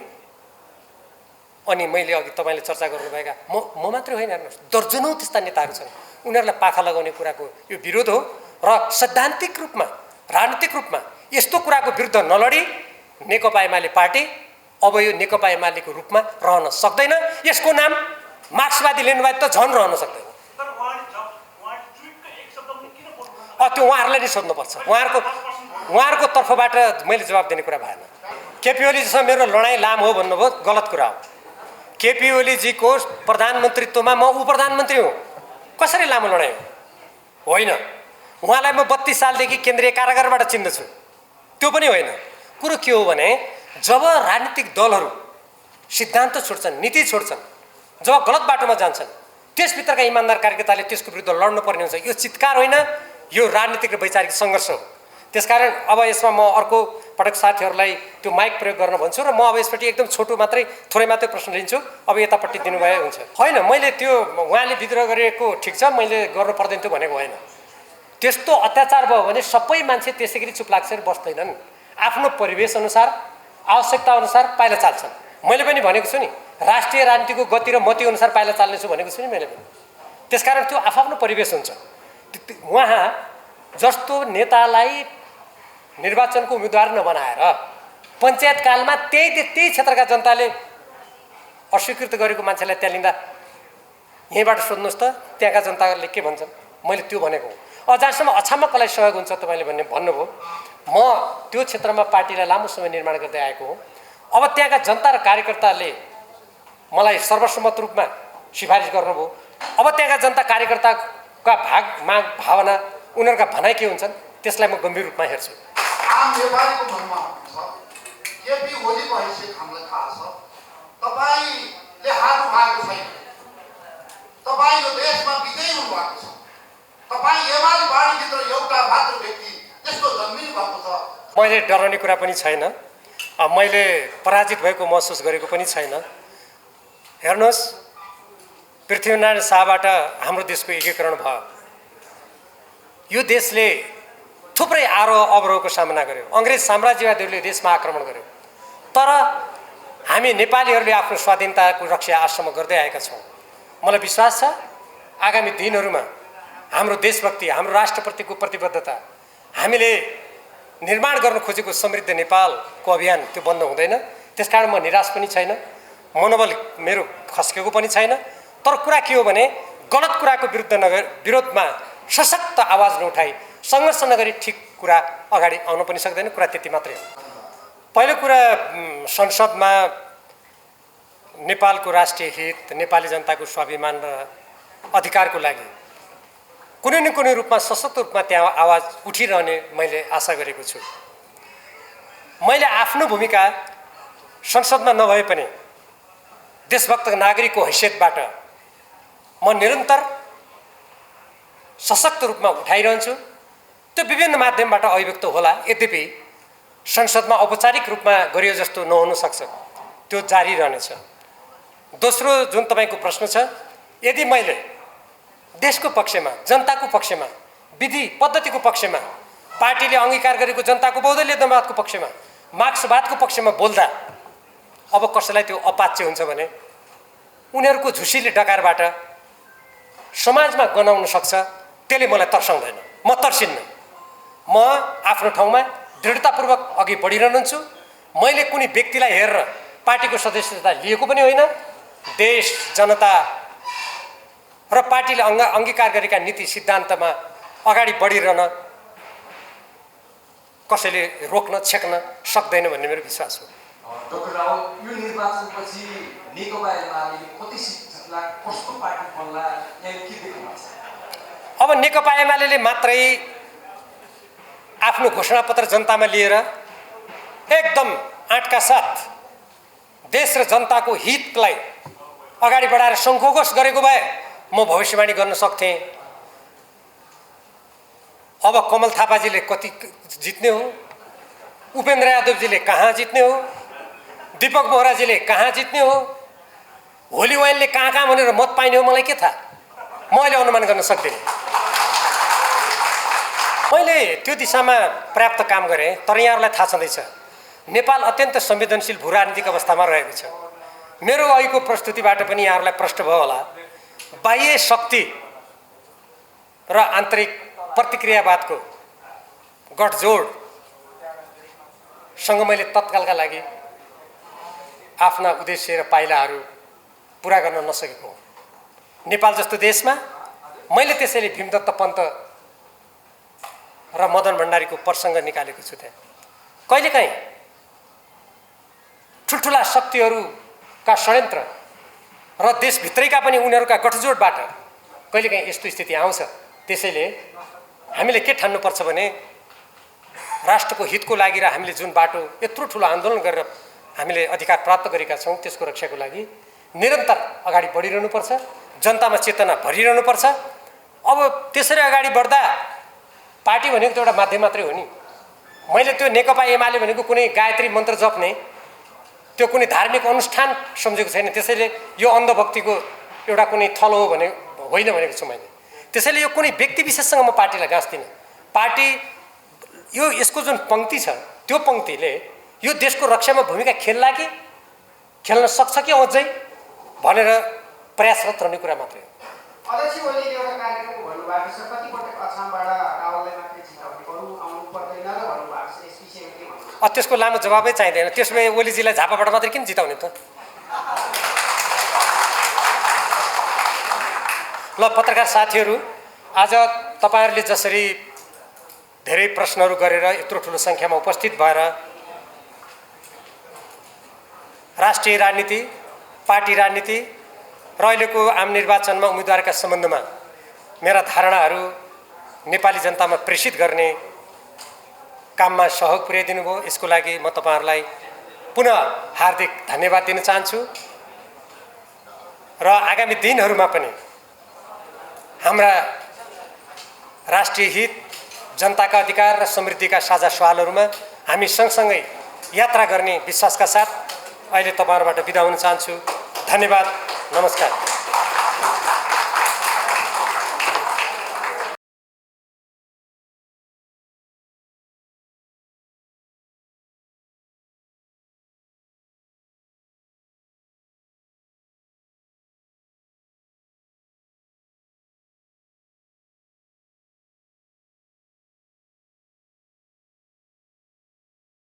अनि मैले अघि तपाईँले चर्चा गर्नुभएका म मात्रै होइन, हेर्नुहोस् दर्जनौँ त्यस्ता नेताहरू छन्, उनीहरूलाई पाखा लगाउने कुराको यो विरोध हो। र सैद्धान्तिक रूपमा राजनीतिक रूपमा यस्तो कुराको विरुद्ध नलडी नेकपा एमाले पार्टी अब यो नेकपा एमालेको रूपमा रहन सक्दैन। यसको नाम मार्क्सवादी लेनिनवादी त झन् रहन सक्दैन। त्यो उहाँहरूलाई नै सोध्नुपर्छ। उहाँहरूको तर्फबाट मैले जवाब दिने कुरा भएन। केपी ओलीजीसँग मेरो लडाइँ लामो हो भन्नुभयो, गलत कुरा हो। केपी ओलीजीको प्रधानमन्त्रीत्वमा म उपप्रधानमन्त्री हुँ, कसरी लामो लडाइँ हो? होइन। उहाँलाई म 32 सालदेखि केन्द्रीय कारागारबाट चिन्दछु, त्यो पनि होइन। कुरो के हो भने जब राजनीतिक दलहरू सिद्धान्त छोड्छन्, नीति छोड्छन्, जब गलत बाटोमा जान्छन्, त्यसभित्रका इमान्दार कार्यकर्ताले त्यसको विरुद्ध लड्नु पर्ने हुन्छ। यो चित्कार होइन, यो राजनीतिक र वैचारिक सङ्घर्ष हो। त्यसकारण अब यसमा म अर्को पटक साथीहरूलाई त्यो माइक प्रयोग गर्न भन्छु र म अब यसपट्टि एकदम छोटो मात्रै थोरै मात्रै प्रश्न लिन्छु। अब यतापट्टि दिनुभए हुन्छ। होइन, मैले त्यो उहाँले विद्रोह गरेको ठिक छ, मैले गर्नु पर्दैन थियो भनेको होइन। त्यस्तो अत्याचार भयो भने सबै मान्छे त्यसै गरी चुप लागेर बस्दैनन्। आफ्नो परिवेश अनुसार आवश्यकता अनुसार पाइला चाल्छन्। मैले पनि भनेको छु नि, राष्ट्रिय राजनीतिको गति र मति अनुसार पाइला चाल्नेछु भनेको छु नि मैले पनि। त्यसकारण त्यो आफ्नो परिवेश हुन्छ। उहाँ जस्तो नेतालाई निर्वाचनको उम्मेदवार नबनाएर पञ्चायतकालमा त्यही क्षेत्रका जनताले अस्वीकृत गरेको मान्छेलाई त्यहाँ लिँदा यहीँबाट सोध्नुहोस् त त्यहाँका जनताले के भन्छन्। मैले त्यो भनेको हो। जहाँसम्म अछामकलाई सहयोग हुन्छ तपाईँले भन्नुभयो, म त्यो क्षेत्रमा पार्टीलाई लामो समय निर्माण गर्दै आएको हो। अब त्यहाँका जनता र कार्यकर्ताले मलाई सर्वसम्मत रूपमा सिफारिस गर्नुभयो। अब त्यहाँका जनता कार्यकर्ताका भावना उनीहरूका भनाइ के हुन्छन् त्यसलाई म गम्भीर रूपमा हेर्छु। आम नेपालीको मनमा हुन्छ केपी ओलीको हैसियत हामीलाई थाहा छ। तपाईले हार्नु भएको छैन। तपाईँ यो देशमा विजयी हुनुभएको छ। तपाईँ एमाले पार्टीभित्र एउटा मात्र व्यक्ति त्यस्तो जन्मिनु भएको छ। मैले डराउने कुरा पनि छैन, मैले पराजित भएको महसुस गरेको पनि छैन। हेर्नुहोस्, पृथ्वीनारायण शाहबाट हाम्रो देशको एकीकरण भयो। यो देशले थुप्रै आरोह अवरोहको सामना गर्यो। अङ्ग्रेज साम्राज्यवादीहरूले देशमा आक्रमण गर्यो, तर हामी नेपालीहरूले आफ्नो स्वाधीनताको रक्षा आजसम्म गर्दै आएका छौँ। मलाई विश्वास छ आगामी दिनहरूमा हाम्रो देशभक्ति, हाम्रो राष्ट्रप्रतिको प्रतिबद्धता, हामीले निर्माण गर्न खोजेको समृद्ध नेपालको अभियान त्यो बन्द हुँदैन। त्यसकारण म निराश पनि छैन, मनोबल मेरो खस्केको पनि छैन। तर कुरा के हो भने गलत कुराको विरोधमा सशक्त आवाज नउठाई सङ्घर्ष नगरी ठिक कुरा अगाडि आउन पनि सक्दैन। कुरा त्यति मात्रै हो। पहिलो कुरा, संसदमा नेपालको राष्ट्रिय हित, नेपाली जनताको स्वाभिमान र अधिकारको लागि कुनै न कुनै रूपमा सशक्त रूपमा त्यहाँ आवाज उठिरहने मैले आशा गरेको छु। मैले आफ्नो भूमिका संसदमा नभए पनि देशभक्त नागरिकको हैसियतबाट म निरन्तर सशक्त रूपमा उठाइरहन्छु। त्यो विभिन्न माध्यमबाट अभिव्यक्त होला। यद्यपि संसदमा औपचारिक रूपमा गरियो जस्तो नहुन सक्छ, त्यो जारी रहनेछ। दोस्रो जुन तपाईँको प्रश्न छ, यदि मैले देशको पक्षमा, जनताको पक्षमा, विधि पद्धतिको पक्षमा, पार्टीले अङ्गीकार गरेको जनताको बहुदलीयतावादको पक्षमा, मार्क्सवादको पक्षमा बोल्दा अब कसैलाई त्यो अपाच्य हुन्छ भने उनीहरूको झुसीले डकारबाट समाजमा गनाउन सक्छ। त्यसले मलाई तर्साउँदैन, म तर्सिन्न। म आफ्नो ठाउँमा दृढतापूर्वक अघि बढिरहन्छु। मैले कुनै व्यक्तिलाई हेरेर पार्टीको सदस्यता लिएको पनि होइन। देश, जनता र पार्टीले अङ्गीकार गरेका नीति सिद्धान्तमा अगाडि बढिरहन कसैले रोक्न छेक्न सक्दैन भन्ने मेरो विश्वास हो। डाक्टर रावल, यो निर्वाचनपछि नेकपा एमाले कति सिट जित्ला, कस्तो पार्टी बन्ला, यहाँ के देख्नु भएको छ? अब नेकपा एमाले मात्रै आफ्नो घोषणापत्र जनतामा लिएर एकदम आँटका साथ देश र जनताको हितलाई अगाडि बढाएर सङ्घोष गरेको भए म भविष्यवाणी गर्न सक्थेँ। अब कमल थापाजीले कति जित्ने हो, उपेन्द्र यादवजीले कहाँ जित्ने हो, दीपक बोहराजीले कहाँ जित्ने हो, होली वाइनले कहाँ भनेर मत पाइने हो, मलाई के थाहा। म अहिले अनुमान गर्न सक्दिनँ। मैले त्यो दिशामा पर्याप्त काम गरेँ, तर यहाँहरूलाई थाहा छँदैछ नेपाल अत्यन्त संवेदनशील भू राजनीतिक अवस्थामा रहेको छ। मेरो अहिलेको प्रस्तुतिबाट पनि यहाँहरूलाई प्रष्ट भयो होला, बाह्य शक्ति र आन्तरिक प्रतिक्रियावादको गठजोडसँग मैले तत्कालका लागि आफ्ना उद्देश्य र पाइलाहरू पुरा गर्न नसकेको हो। नेपाल जस्तो देशमा मैले त्यसैले भीमदत्त पन्त र मदन भण्डारीको प्रसङ्ग निकालेको छु। त्यहाँ कहिलेकाहीँ ठुल्ठुला शक्तिहरूका षड्यन्त्र र देशभित्रैका पनि उनीहरूका गठजोडबाट कहिलेकाहीँ यस्तो स्थिति आउँछ। त्यसैले हामीले के ठान्नुपर्छ भने राष्ट्रको हितको लागि र हामीले जुन बाटो यत्रो ठुलो आन्दोलन गरेर हामीले अधिकार प्राप्त गरेका छौँ त्यसको रक्षाको लागि निरन्तर अगाडि बढिरहनुपर्छ, जनतामा चेतना भरिरहनुपर्छ। अब त्यसरी अगाडि बढ्दा पार्टी भनेको त एउटा माध्यम मात्रै हो नि। मैले त्यो नेकपा एमाले भनेको कुनै गायत्री मन्त्र जप्ने त्यो कुनै धार्मिक अनुष्ठान सम्झेको छैन। त्यसैले यो अन्धभक्तिको एउटा कुनै थलो हो भने होइन भनेको छु मैले। त्यसैले यो कुनै व्यक्ति विशेषसँग म पार्टीलाई गाँच्दिनँ। पार्टी यो यसको जुन पङ्क्ति छ त्यो पङ्क्तिले यो देशको रक्षामा भूमिका खेल्ला कि खेल्न सक्छ कि अझै भनेर प्रयासरत रहने कुरा मात्रै हो। अध्यक्ष ओलीले एउटा कार्यक्रमको भन्नुभएको छ, कतिपटक अछामबाट रावललाई मात्रै जिताउने, अरू आउनु पर्दैन र भन्नुभएको छ। यस विषयमा के भन्नुहुन्छ? त्यसको लामो जवाबै चाहिँदैन। त्यसमा ओलीजीलाई झापाबाट मात्रै किन जिताउने त? ल पत्रकार साथीहरू, आज तपाईँहरूले जसरी धेरै प्रश्नहरू गरेर यत्रो ठुलो सङ्ख्यामा उपस्थित भएर राष्ट्रिय राजनीति, पार्टी राजनीति र अहिलेको आम निर्वाचनमा उम्मेदवारका सम्बन्धमा मेरा धारणाहरू नेपाली जनतामा प्रेषित गर्ने काममा सहयोग पुर्याइदिनु भयो। यसको लागि म तपाईँहरूलाई पुनः हार्दिक धन्यवाद दिन चाहन्छु र आगामी दिनहरूमा पनि हाम्रा राष्ट्रिय हित, जनताका अधिकार र समृद्धिका साझा सवालहरूमा हामी सँगसँगै यात्रा गर्ने विश्वासका साथ अहिले तपाईँहरूबाट बिदा हुन चाहन्छु। धन्यवाद, नमस्कार।